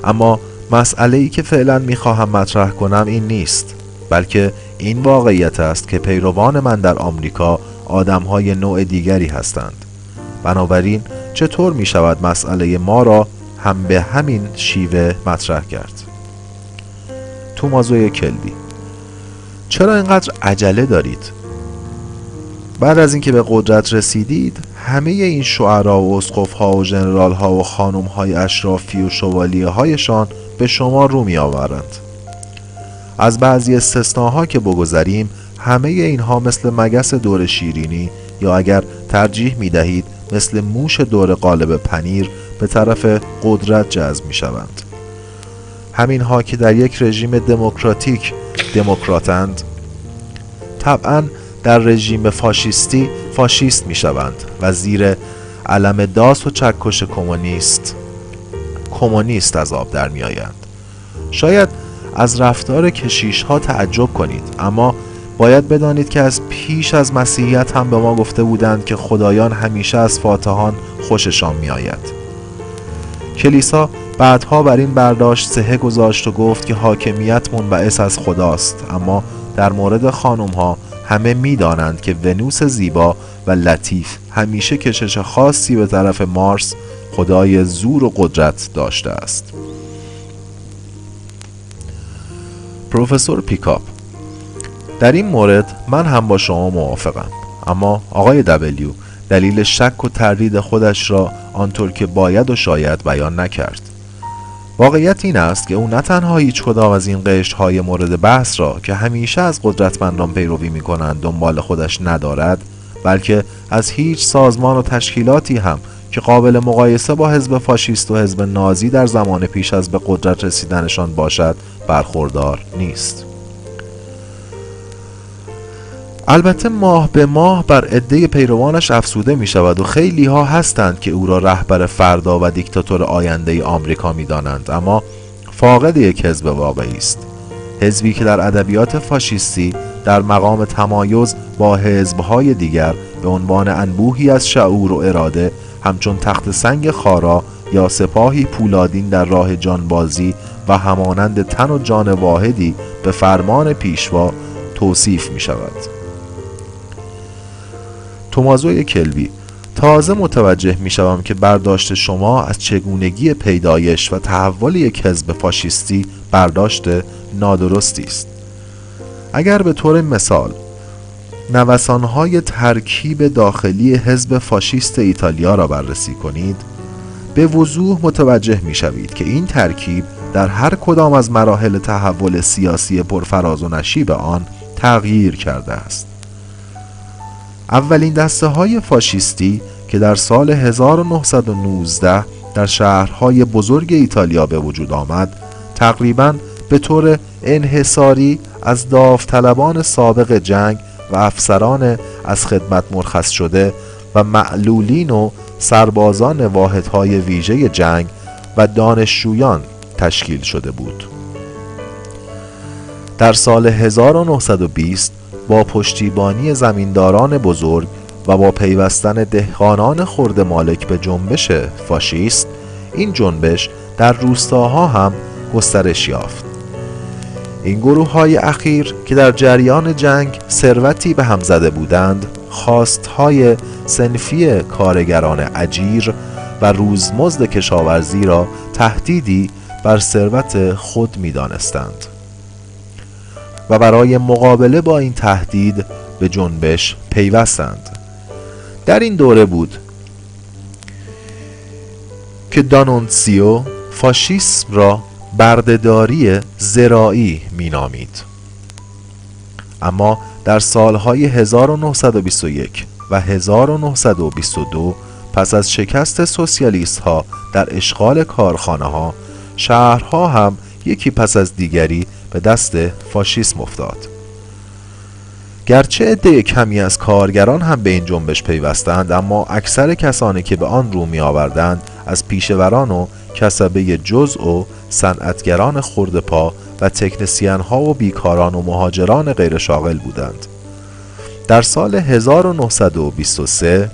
اما مسئله‌ای که فعلا می خواهم مطرح کنم این نیست، بلکه این واقعیت است که پیروان من در آمریکا آدم‌های نوع دیگری هستند. بنابراین چطور می شود مسئله ما را هم به همین شیوه مطرح کرد؟ تومازو کلبی: چرا اینقدر عجله دارید؟ بعد از اینکه به قدرت رسیدید، همه این شعرا و اسقف‌ها و ژنرال‌ها و خانم‌های اشرافی و شوالیه‌هایشان به شما رو می آورند. از بعضی استثناها که بگذریم، همه اینها مثل مگس دور شیرینی یا اگر ترجیح می دهید مثل موش دور قالب پنیر به طرف قدرت جذب می شوند. همینها که در یک رژیم دموکراتیک دموکراتند، طبعاً در رژیم فاشیستی فاشیست می شوند و زیر علم داس و چکش کمونیست از آب در می آیند. شاید از رفتار کشیش ها تعجب کنید، اما باید بدانید که از پیش از مسیحیت هم به ما گفته بودند که خدایان همیشه از فاتحان خوششان می آید. کلیسا بعدها بر این برداشت صحه گذاشت و گفت که حاکمیت منبعث از خداست، اما در مورد خانم ها همه می دانند که ونوس زیبا و لطیف همیشه کشش خاصی به طرف مارس خدای زور و قدرت داشته است. پروفسور پیکاپ: در این مورد من هم با شما موافقم، اما آقای دبلیو دلیل شک و تردید خودش را آنطور که باید و شاید بیان نکرد. واقعیت این است که او نه تنها هیچ کدام از این قشرهای مورد بحث را که همیشه از قدرتمندان پیروی می کنند دنبال خودش ندارد، بلکه از هیچ سازمان و تشکیلاتی هم که قابل مقایسه با حزب فاشیست و حزب نازی در زمان پیش از به قدرت رسیدنشان باشد برخوردار نیست. البته ماه به ماه بر عده پیروانش افزوده می شود و خیلی ها هستند که او را رهبر فردا و دیکتاتور آینده آمریکا می دانند، اما فاقد یک حزب واقعی است. حزبی که در ادبیات فاشیستی در مقام تمایز با حزب‌های دیگر به عنوان انبوهی از شعور و اراده همچون تخت سنگ خارا یا سپاهی پولادین در راه جانبازی و همانند تن و جان واحدی به فرمان پیشوا توصیف می شود. تومازو کلبی: تازه متوجه می شوم که برداشت شما از چگونگی پیدایش و تحول یک حزب فاشیستی برداشت نادرستی است. اگر به طور مثال نوسانهای ترکیب داخلی حزب فاشیست ایتالیا را بررسی کنید، به وضوح متوجه می شوید که این ترکیب در هر کدام از مراحل تحول سیاسی پرفراز و نشیب آن تغییر کرده است. اولین دسته های فاشیستی که در سال 1919 در شهرهای بزرگ ایتالیا به وجود آمد، تقریباً به طور انحصاری از داوطلبان سابق جنگ و افسران از خدمت مرخص شده و معلولین و سربازان واحدهای ویژه جنگ و دانشجویان تشکیل شده بود. در سال 1920 با پشتیبانی زمینداران بزرگ و با پیوستن دهقانان خرده مالک به جنبش فاشیست، این جنبش در روستاها هم گسترش یافت. این گروه‌های اخیر که در جریان جنگ ثروتی به هم زده بودند، خواستهای صنفی کارگران اجیر و روزمزد کشاورزی را تهدیدی بر ثروت خود می‌دانستند و برای مقابله با این تهدید به جنبش پیوستند. در این دوره بود که دانونسیو فاشیسم را بردهداری زراعی مینامید. اما در سالهای 1921 و 1922 پس از شکست سوسیالیست ها در اشغال کارخانه ها، شهرها هم یکی پس از دیگری به دست فاشیسم افتاد. گرچه عده کمی از کارگران هم به این جنبش پیوستند، اما اکثر کسانی که به آن رو می آوردند از پیشوران و کسبه جزء و صنعتگران خردپا و تکنسین ها و بیکاران و مهاجران غیر شاغل بودند. در سال 1923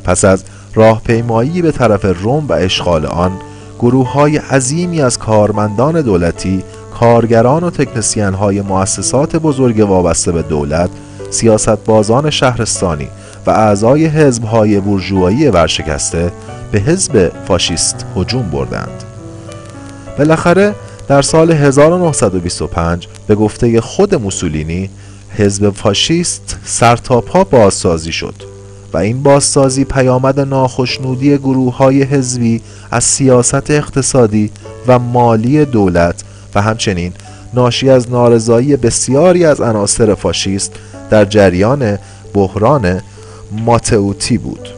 پس از راهپیمایی به طرف روم و اشغال آن، گروه های عظیمی از کارمندان دولتی، کارگران و تکنسین های مؤسسات بزرگ وابسته به دولت، سیاستبازان شهرستانی و اعضای حزب های بورژوایی ورشکسته به حزب فاشیست هجوم بردند. بالاخره در سال 1925 به گفته خود موسولینی، حزب فاشیست سرتاپا بازسازی شد و این بازسازی پیامد ناخشنودی گروه‌های حزبی از سیاست اقتصادی و مالی دولت و همچنین ناشی از نارضایی بسیاری از عناصر فاشیست در جریان بحران ماتئوتی بود.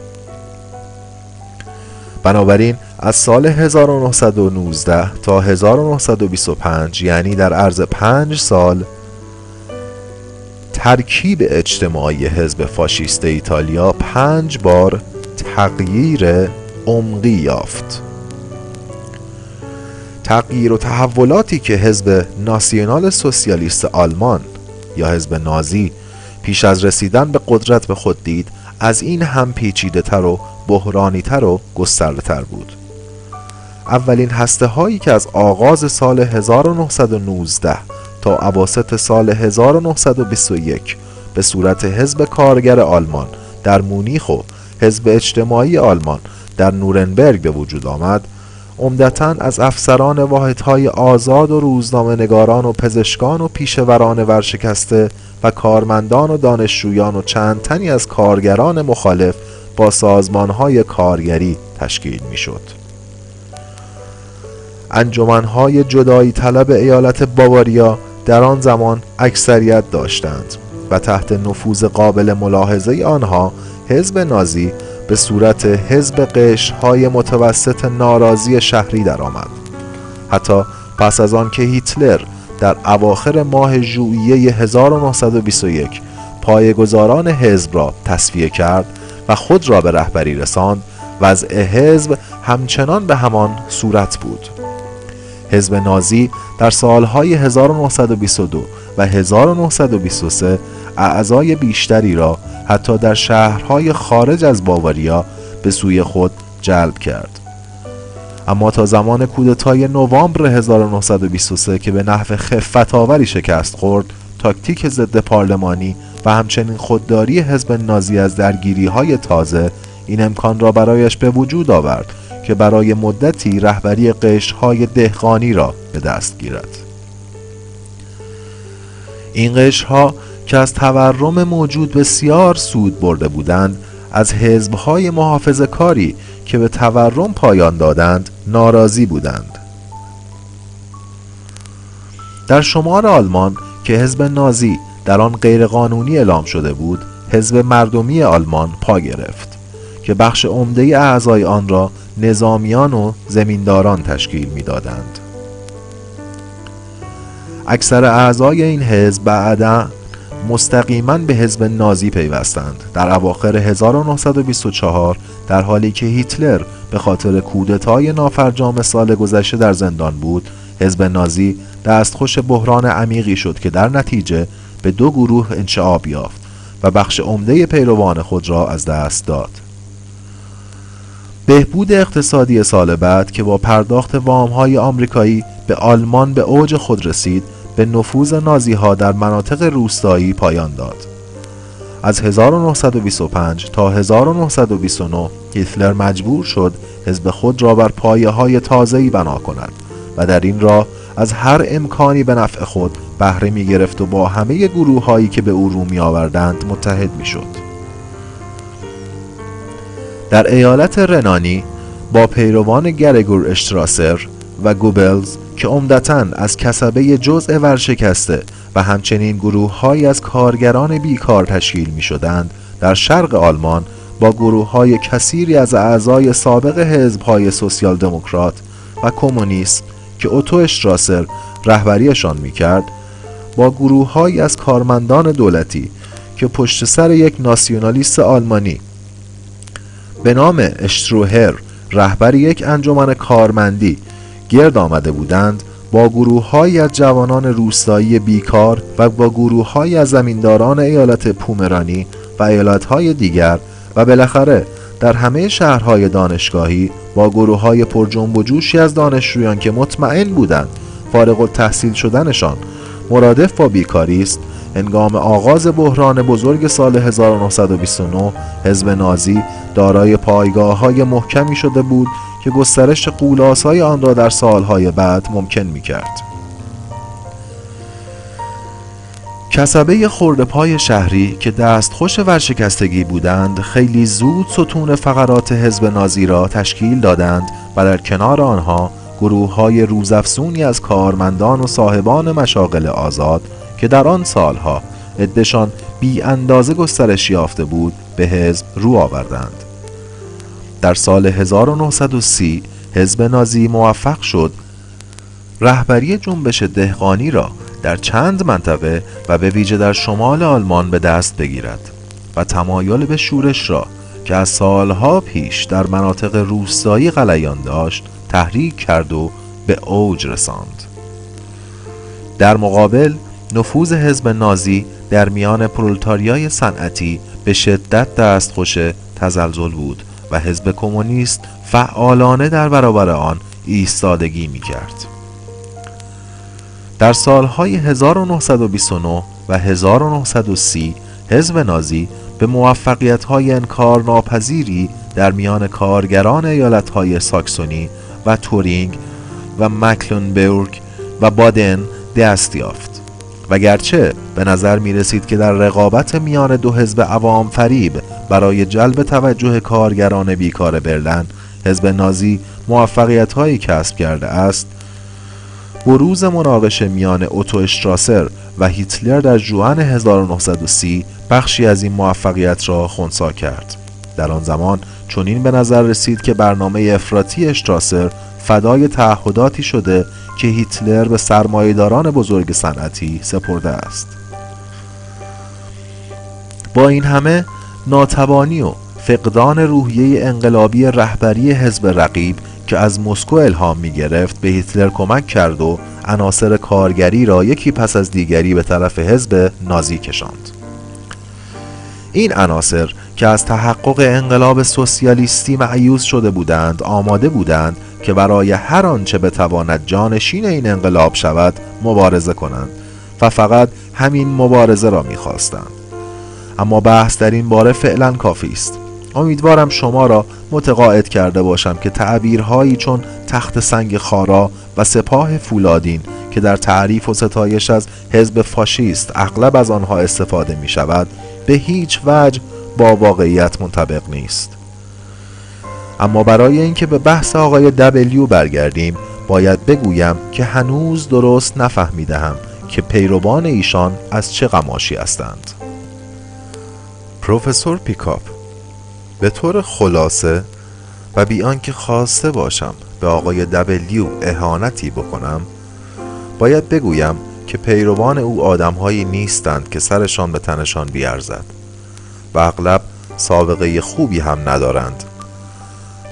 بنابراین از سال 1919 تا 1925، یعنی در عرض 5 سال، ترکیب اجتماعی حزب فاشیست ایتالیا 5 بار تغییر عمقی یافت. تغییر و تحولاتی که حزب ناسیونال سوسیالیست آلمان یا حزب نازی پیش از رسیدن به قدرت به خود دید، از این هم پیچیده تر و بحرانی تر و گسترده تر بود. اولین هسته هایی که از آغاز سال 1919 تا اواسط سال 1921 به صورت حزب کارگر آلمان در مونیخ و حزب اجتماعی آلمان در نورنبرگ به وجود آمد، عمدتاً از افسران واحدهای آزاد و روزنامه‌نگاران و پزشکان و پیشوران ورشکسته و کارمندان و دانشجویان و چند تنی از کارگران مخالف با سازمانهای کارگری تشکیل می‌شد. انجمنهای جدایی طلب ایالت باواریا در آن زمان اکثریت داشتند و تحت نفوذ قابل ملاحظه آنها حزب نازی به صورت حزب قشرهای متوسط ناراضی شهری درآمد. حتی پس از آن که هیتلر در اواخر ماه ژوئیه 1921 پایه‌گذاران حزب را تصفیه کرد و خود را به رهبری رساند، وضع حزب همچنان به همان صورت بود. حزب نازی در سالهای 1922 و 1923 اعضای بیشتری را حتی در شهرهای خارج از باواریا به سوی خود جلب کرد. اما تا زمان کودتای نوامبر 1923 که به نحو خفت‌آوری شکست خورد، تاکتیک ضد پارلمانی و همچنین خودداری حزب نازی از درگیری‌های تازه این امکان را برایش به وجود آورد که برای مدتی رهبری قشرهای دهقانی را به دست گیرد. این قشرها که از تورم موجود بسیار سود برده بودند، از حزبهای محافظه‌کاری که به تورم پایان دادند ناراضی بودند. در شمال آلمان که حزب نازی در آن غیرقانونی اعلام شده بود، حزب مردمی آلمان پا گرفت که بخش عمده اعضای آن را نظامیان و زمینداران تشکیل می‌دادند. اکثر اعضای این حزب بعداً مستقیما به حزب نازی پیوستند. در اواخر 1924 در حالی که هیتلر به خاطر کودتای نافرجام سال گذشته در زندان بود، حزب نازی دستخوش بحران عمیقی شد که در نتیجه به 2 گروه انشعاب یافت و بخش عمده پیروان خود را از دست داد. بهبود اقتصادی سال بعد که با پرداخت وام‌های آمریکایی به آلمان به اوج خود رسید، به نفوذ نازی‌ها در مناطق روستایی پایان داد. از 1925 تا 1929 هیتلر مجبور شد حزب خود را بر پایه‌های تازه‌ای بنا کند و در این راه از هر امکانی به نفع خود بهره می‌گرفت و با همه گروه‌هایی که به او رو می‌آوردند متحد می‌شد. در ایالت رنانی با پیروان گرگور اشتراسر و گوبلز که عمدتاً از کسبه جزء ورشکسته و همچنین گروه‌هایی از کارگران بیکار تشکیل می‌شدند، در شرق آلمان با گروه‌های کثیری از اعضای سابق حزب‌های سوسیال دموکرات و کمونیست که اوتو اشتراسر رهبریشان می‌کرد، با گروه‌هایی از کارمندان دولتی که پشت سر یک ناسیونالیست آلمانی به نام اشتروهر رهبر یک انجمن کارمندی گرد آمده بودند، با گروه‌هایی از جوانان روستایی بیکار و با گروه‌هایی از زمینداران ایالت پومرانی و ایالت‌های دیگر و بالاخره در همه شهرهای دانشگاهی با گروه‌های پر جنب و جوشی از دانشجویان که مطمئن بودند فارغ التحصیل شدنشان مرادف با بیکاری است، هنگام آغاز بحران بزرگ سال 1929 حزب نازی دارای پایگاه‌های محکمی شده بود که گسترش غولاس‌های آن را در سالهای بعد ممکن می‌کرد. کسبه خرده‌پای شهری که دستخوش ورشکستگی بودند خیلی زود ستون فقرات حزب نازی را تشکیل دادند و در کنار آنها گروه‌های روزافزونی از کارمندان و صاحبان مشاغل آزاد که در آن سالها عده‌شان بی اندازه گسترش یافته بود به حزب رو آوردند. در سال 1930 حزب نازی موفق شد رهبری جنبش دهقانی را در چند منطقه و به ویژه در شمال آلمان به دست بگیرد و تمایل به شورش را که از سالها پیش در مناطق روستایی غلیان داشت تحریک کرد و به اوج رساند. در مقابل نفوذ حزب نازی در میان پرولتاریای صنعتی به شدت دستخوش تزلزل بود و حزب کمونیست فعالانه در برابر آن ایستادگی می‌کرد. در سالهای 1929 و 1930 حزب نازی به موفقیت‌های انکارناپذیری در میان کارگران ایالت‌های ساکسونی و تورینگ و مکلنبورگ و بادن دست یافت و گرچه به نظر می رسید که در رقابت میان دو حزب عوام فریب برای جلب توجه کارگران بیکار برلن حزب نازی موفقیت‌هایی کسب کرده است، بروز مناقشه میان اوتو اشتراسر و هیتلر در ژوئن 1930 بخشی از این موفقیت را خنثی کرد. در آن زمان چنین به نظر رسید که برنامه افراطی اشتراسر فدای تعهداتی شده که هیتلر به سرمایه‌داران بزرگ صنعتی سپرده است. با این همه ناتوانی و فقدان روحیه انقلابی رهبری حزب رقیب که از مسکو الهام می گرفت به هیتلر کمک کرد و عناصر کارگری را یکی پس از دیگری به طرف حزب نازی کشاند. این عناصر که از تحقق انقلاب سوسیالیستی مایوس شده بودند آماده بودند که برای هر آنچه بتواند جانشین این انقلاب شود مبارزه کنند و فقط همین مبارزه را می‌خواستند. اما بحث در این باره فعلا کافی است. امیدوارم شما را متقاعد کرده باشم که تعبیرهایی چون تخت سنگ خارا و سپاه فولادین که در تعریف و ستایش از حزب فاشیست اغلب از آنها استفاده می شود به هیچ وجه با واقعیت منطبق نیست. اما برای اینکه به بحث آقای دبلیو برگردیم باید بگویم که هنوز درست نفهمیدم که پیروان ایشان از چه قماشی هستند. پروفسور پیکاپ: به طور خلاصه و بی آنکه خواسته باشم به آقای دبلیو اهانتی بکنم باید بگویم که پیروان او آدم‌هایی نیستند که سرشان به تنشان بیارزد و اغلب سابقه خوبی هم ندارند.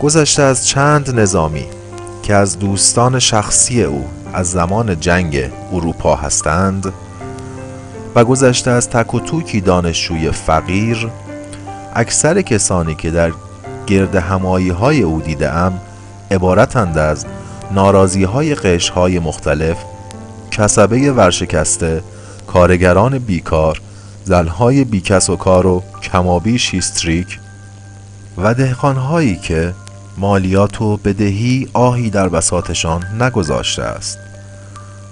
گذشته از چند نظامی که از دوستان شخصی او از زمان جنگ اروپا هستند و گذشته از تک و توکی دانشجوی فقیر، اکثر کسانی که در گرد همایی های او دیده‌ام عبارتند از ناراضی های قشر های مختلف، کسبه ورشکسته، کارگران بیکار، زنهای بیکس و کار و کمابیش هیستریک و دهقانهایی که مالیات و بدهی آهی در بساطشان نگذاشته است.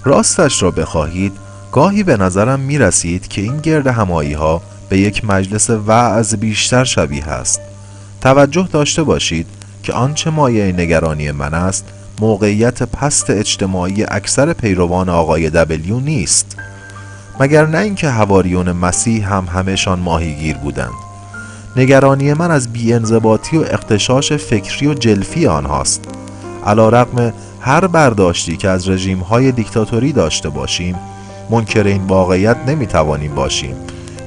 راستش را بخواهید گاهی به نظرم می رسید که این گرد همایی ها به یک مجلس وعظ بیشتر شبیه است. توجه داشته باشید که آنچه مایه نگرانی من است موقعیت پست اجتماعی اکثر پیروان آقای دبلیو نیست، مگر نه اینکه حواریون مسیح هم همه‌شان ماهیگیر بودند. نگرانی من از بی‌انضباطی و اغتشاش فکری و جلفی آنهاست. علی‌رغم هر برداشتی که از رژیم‌های دیکتاتوری داشته باشیم، منکر این واقعیت نمی‌توانیم باشیم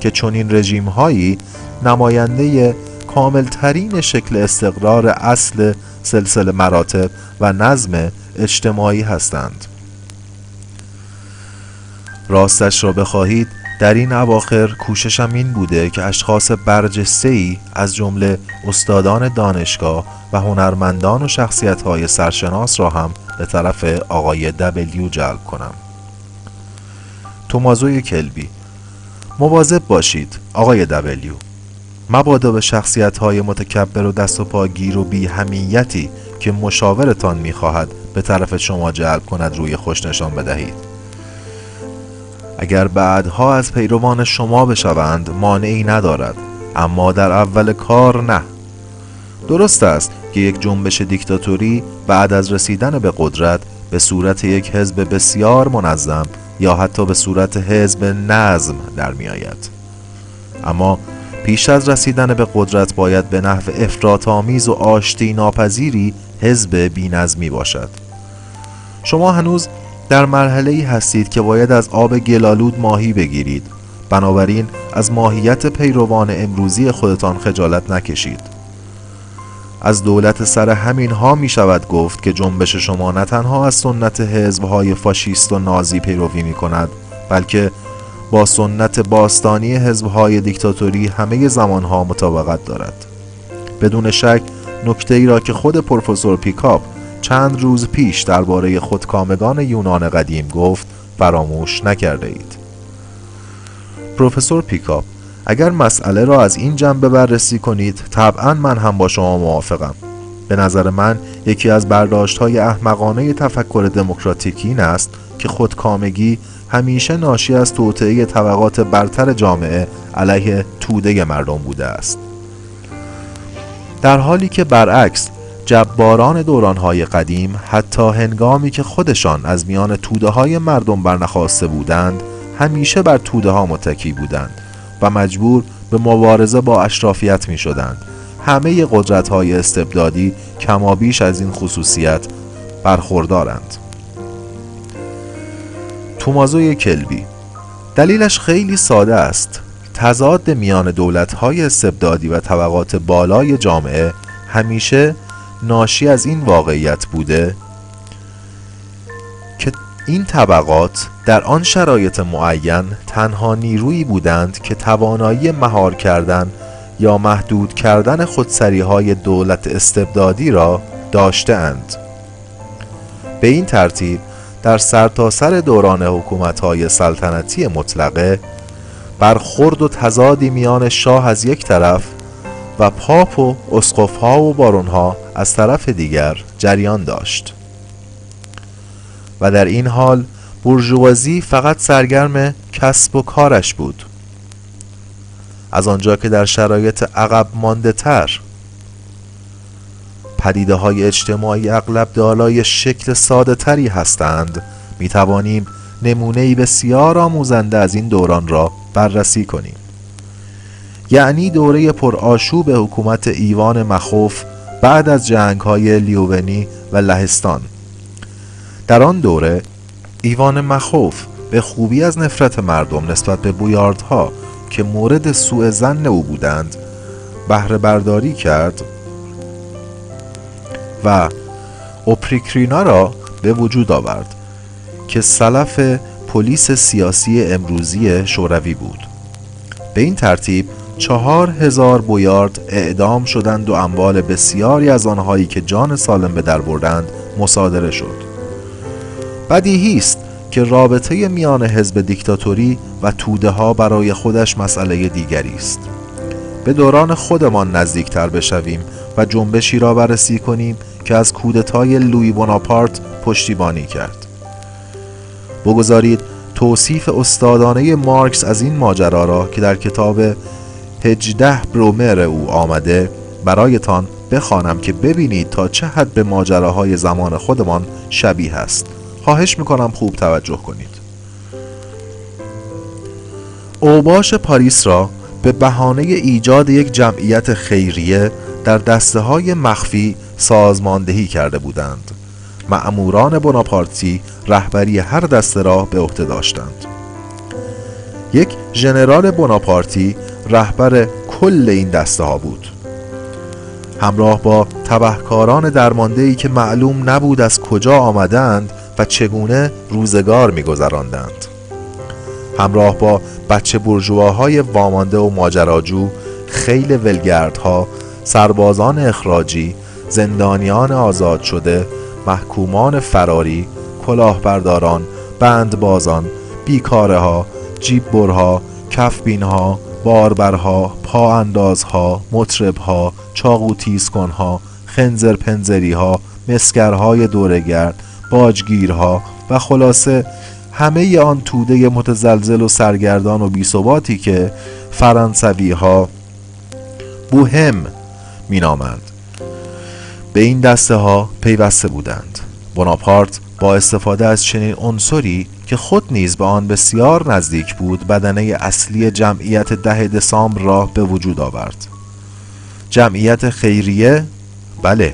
که چنین رژیم‌هایی نماینده کاملترین شکل استقرار اصل سلسله مراتب و نظم اجتماعی هستند. راستش را بخواهید در این اواخر کوششم این بوده که اشخاص برجسته‌ای از جمله استادان دانشگاه و هنرمندان و شخصیت‌های سرشناس را هم به طرف آقای دبلیو جلب کنم. تومازوی کلبی: مواظب باشید آقای دبلیو، مبادا به شخصیت‌های متکبر و دست و پاگیر و بی حمیتی که مشاورتان می‌خواهد به طرف شما جلب کند روی خوش نشان بدهید. اگر بعدها از پیروان شما بشوند مانعی ندارد، اما در اول کار نه. درست است که یک جنبش دیکتاتوری بعد از رسیدن به قدرت به صورت یک حزب بسیار منظم یا حتی به صورت حزب نظم در می آید، اما پیش از رسیدن به قدرت باید به نحو افراط‌آمیز و آشتی ناپذیری حزب بی‌نظمی باشد. شما هنوز در مرحله‌ای هستید که باید از آب گلالود ماهی بگیرید، بنابراین از ماهیت پیروان امروزی خودتان خجالت نکشید. از دولت سر همین ها می شود گفت که جنبش شما نه تنها از سنت حزب‌های فاشیست و نازی پیروی می کند، بلکه با سنت باستانی حزب‌های دیکتاتوری همه زمانها مطابقت دارد. بدون شک نکته‌ای را که خود پروفسور پیکاپ چند روز پیش درباره خودکامگان یونان قدیم گفت فراموش نکرده اید. پروفسور پیکاپ: اگر مسئله را از این جنبه بررسی کنید طبعا من هم با شما موافقم. به نظر من یکی از برداشت‌های احمقانه تفکر دموکراتیکی این است که خودکامگی همیشه ناشی از توطئه طبقات برتر جامعه علیه توده مردم بوده است، در حالی که برعکس جباران دوران‌های قدیم حتی هنگامی که خودشان از میان توده‌های مردم برنخاسته بودند همیشه بر توده‌ها متکی بودند و مجبور به مبارزه با اشرافیت می‌شدند. همه قدرت‌های استبدادی کمابیش از این خصوصیت برخوردارند. تومازوی کلبی: دلیلش خیلی ساده است. تضاد میان دولت‌های استبدادی و طبقات بالای جامعه همیشه ناشی از این واقعیت بوده که این طبقات در آن شرایط معین تنها نیرویی بودند که توانایی مهار کردن یا محدود کردن خودسری‌های دولت استبدادی را داشته‌اند. به این ترتیب در سرتاسر دوران حکومت‌های سلطنتی مطلقه برخورد و تضادی میان شاه از یک طرف و پاپ و اسقف‌ها و بارون‌ها از طرف دیگر جریان داشت و در این حال بورژوازی فقط سرگرم کسب و کارش بود، از آنجا که در شرایط عقب مانده تر پدیده های اجتماعی اغلب دارای شکل ساده تری هستند. می توانیم نمونه‌ای بسیار آموزنده از این دوران را بررسی کنیم، یعنی دوره پرآشوب حکومت ایوان مخوف بعد از جنگ‌های لیوونی و لهستان. در آن دوره ایوان مخوف به خوبی از نفرت مردم نسبت به بویاردها که مورد سوء ظن او بودند بهره برداری کرد و اوپریکرینا را به وجود آورد که سلف پلیس سیاسی امروزی شوروی بود. به این ترتیب 4000 بویارد اعدام شدند و اموال بسیاری از آنهایی که جان سالم به در بردند مصادره شد. بدیهی است که رابطه میان حزب دیکتاتوری و توده ها برای خودش مسئله دیگری است. به دوران خودمان نزدیکتر بشویم و جنبشی را بررسی کنیم که از کودتای لویی بوناپارت پشتیبانی کرد. بگذارید توصیف استادانه مارکس از این ماجرا را که در کتاب 18 برومر او آمده برایتان بخوانم که ببینید تا چه حد به ماجراهای زمان خودمان شبیه است. خواهش میکنم خوب توجه کنید. اوباش پاریس را به بهانه ایجاد یک جمعیت خیریه در دسته‌های مخفی سازماندهی کرده بودند. مأموران بوناپارتی رهبری هر دسته را به عهده داشتند. یک ژنرال بوناپارتی رهبر کل این دسته ها بود، همراه با تبهکاران درمانده‌ای که معلوم نبود از کجا آمدند و چگونه روزگار می‌گذراندند، همراه با بچه بورژواهای وامانده و ماجراجو، خیل ولگردها، سربازان اخراجی، زندانیان آزاد شده، محکومان فراری، کلاهبرداران، بندبازان، بیکارها، جیببرها، کفبینها، باربرها، پااندازها، مطربها، چاقو تیزکنها، خنزر پنزریها، مسگرهای دورگرد، باجگیرها و خلاصه همه آن توده متزلزل و سرگردان و بی‌ثباتی که فرانسوی‌ها بوهم مینامند به این دسته ها پیوسته بودند. بوناپارت با استفاده از چنین عنصری که خود نیز به آن بسیار نزدیک بود بدنه اصلی جمعیت 10 دسامبر را به وجود آورد. جمعیت خیریه؟ بله،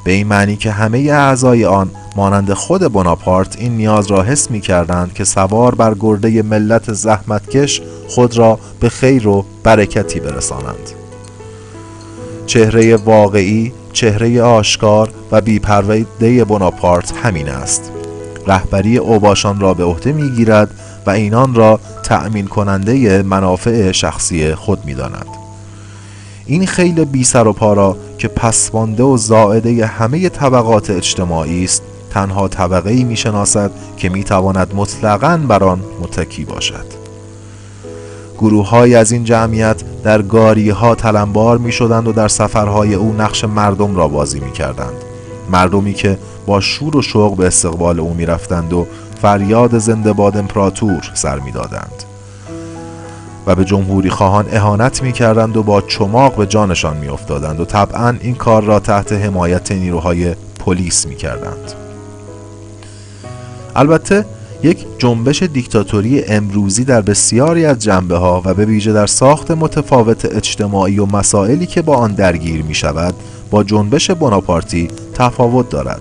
به این معنی که همه اعضای آن مانند خود بوناپارت این نیاز را حس می کردند که سوار بر گرده ملت زحمتکش خود را به خیر و برکتی برسانند. چهره واقعی، چهره آشکار و بی‌پرده بوناپارت همین است. رهبری اوباشان را به عهده می‌گیرد و اینان را تأمین کننده منافع شخصی خود می‌داند. این خیل بی سر و پا را که پسمانده و زائده همه طبقات اجتماعی است، تنها طبقه‌ای می‌شناسد که می‌تواند مطلقاً بر آن متکی باشد. گروه‌های از این جمعیت در گاری‌ها تلمبار می‌شدند و در سفرهای او نقش مردم را بازی می‌کردند. مردمی که با شور و شوق به استقبال او می‌رفتند و فریاد زنده باد امپراتور سر می‌دادند و به جمهوری خواهان اهانت می‌کردند و با چماق به جانشان می‌افتادند و طبعاً این کار را تحت حمایت نیروهای پلیس می‌کردند. البته یک جنبش دیکتاتوری امروزی در بسیاری از جنبه‌ها و به ویژه در ساخت متفاوت اجتماعی و مسائلی که با آن درگیر می شود با جنبش بوناپارتی تفاوت دارد.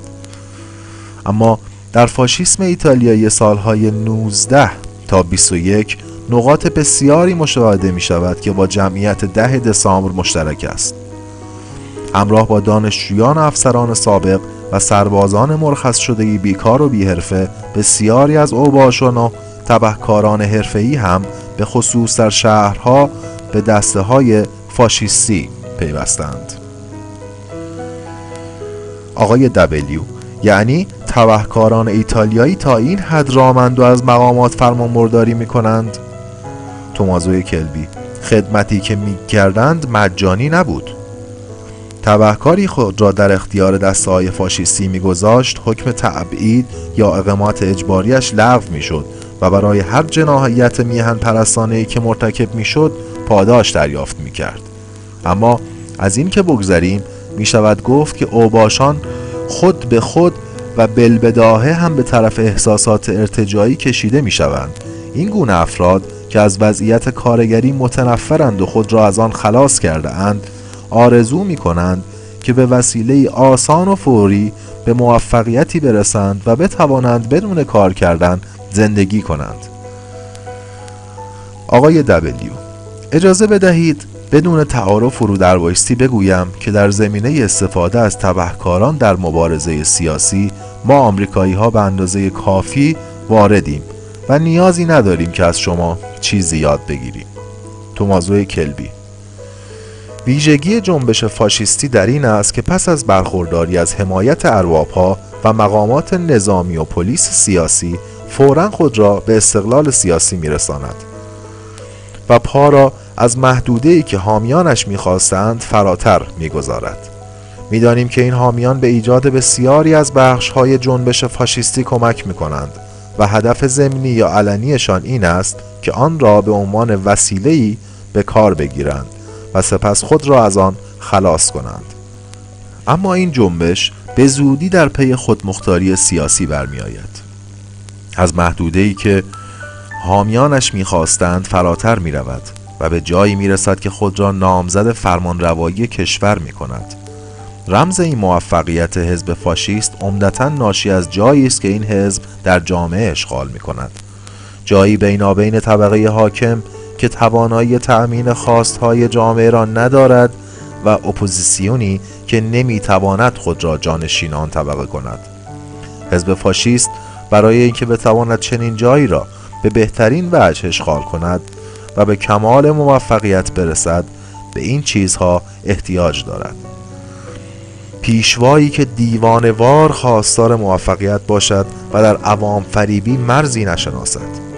اما در فاشیسم ایتالیایی سالهای 19 تا 21 نقاط بسیاری مشاهده می شود که با جمعیت 10 دسامبر مشترک است. همراه با دانشجویان و افسران سابق و سربازان مرخص شده بیکار و بی‌حرفه، بسیاری از اوباشان و تبهکاران حرفه‌ای هم به خصوص در شهرها به دسته‌های فاشیستی پیوستند. آقای دبلیو، یعنی تبهکاران ایتالیایی تا این حد رامند و از مقامات فرمانبرداری می‌کنند؟ تومازو کلبی: خدمتی که می‌کردند مجانی نبود. تبهکاری خود را در اختیار دسته‌های فاشیستی می‌گذاشت، حکم تبعید یا اقامت اجباریش لغو می‌شد و برای هر جنایت میهن پرستانه‌ای که مرتکب می‌شد پاداش دریافت می‌کرد. اما از این که بگذریم، می‌شود گفت که اوباشان خود به خود و بالبداهه هم به طرف احساسات ارتجاعی کشیده می‌شوند. این گونه افراد که از وضعیت کارگری متنفرند و خود را از آن خلاص کرده اند، آرزو می کنند که به وسیله آسان و فوری به موفقیتی برسند و بتوانند بدون کار کردن زندگی کنند. آقای دبلیو، اجازه بدهید بدون تعارف و رودربایستی بگویم که در زمینه استفاده از تبهکاران در مبارزه سیاسی ما آمریکایی ها به اندازه کافی واردیم و نیازی نداریم که از شما چیزی یاد بگیریم. تومازو کلبی: ویژگی جنبش فاشیستی در این است که پس از برخورداری از حمایت ارباب‌ها و مقامات نظامی و پلیس سیاسی فوراً خود را به استقلال سیاسی می‌رساند و پا را از محدوده‌ای که حامیانش می‌خواستند فراتر می‌گذارد. می‌دانیم که این حامیان به ایجاد بسیاری از بخش‌های جنبش فاشیستی کمک می‌کنند و هدف ضمنی یا علنیشان این است که آن را به عنوان وسیله‌ای به کار بگیرند و سپس خود را از آن خلاص کنند. اما این جنبش به زودی در پی خودمختاری سیاسی برمی آید. از محدوده‌ای که حامیانش می‌خواستند فراتر می‌رود و به جایی می‌رسد که خود را نامزد فرمانروایی کشور می‌کند. رمز این موفقیت حزب فاشیست عمدتاً ناشی از جایی است که این حزب در جامعه اشغال می‌کند. جایی بینابین طبقه حاکم که توانایی تأمین خواستهای جامعه را ندارد و اپوزیسیونی که نمیتواند خود را جانشین آن طبقه کند. حزب فاشیست برای اینکه بتواند چنین جایی را به بهترین وجه اشغال کند و به کمال موفقیت برسد به این چیزها احتیاج دارد: پیشوایی که دیوانه‌وار خواستار موفقیت باشد و در عوام فریبی مرزی نشناسد،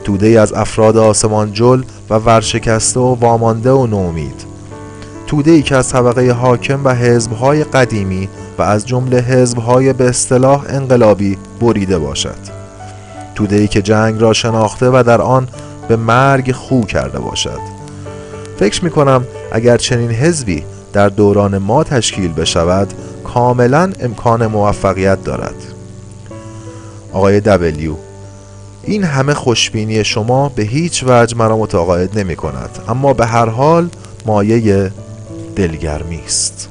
توده‌ای از افراد آسمان جل و ورشکسته و وامانده و نومید، توده‌ای که از طبقه حاکم و حزب‌های قدیمی و از جمله حزب‌های به اصطلاح انقلابی بریده باشد، توده‌ای که جنگ را شناخته و در آن به مرگ خو کرده باشد. فکر می‌کنم اگر چنین حزبی در دوران ما تشکیل بشود کاملاً امکان موفقیت دارد. آقای دبلیو: این همه خوشبینی شما به هیچ وجه مرا متقاعد نمی کند، اما به هر حال مایه دلگرمی است.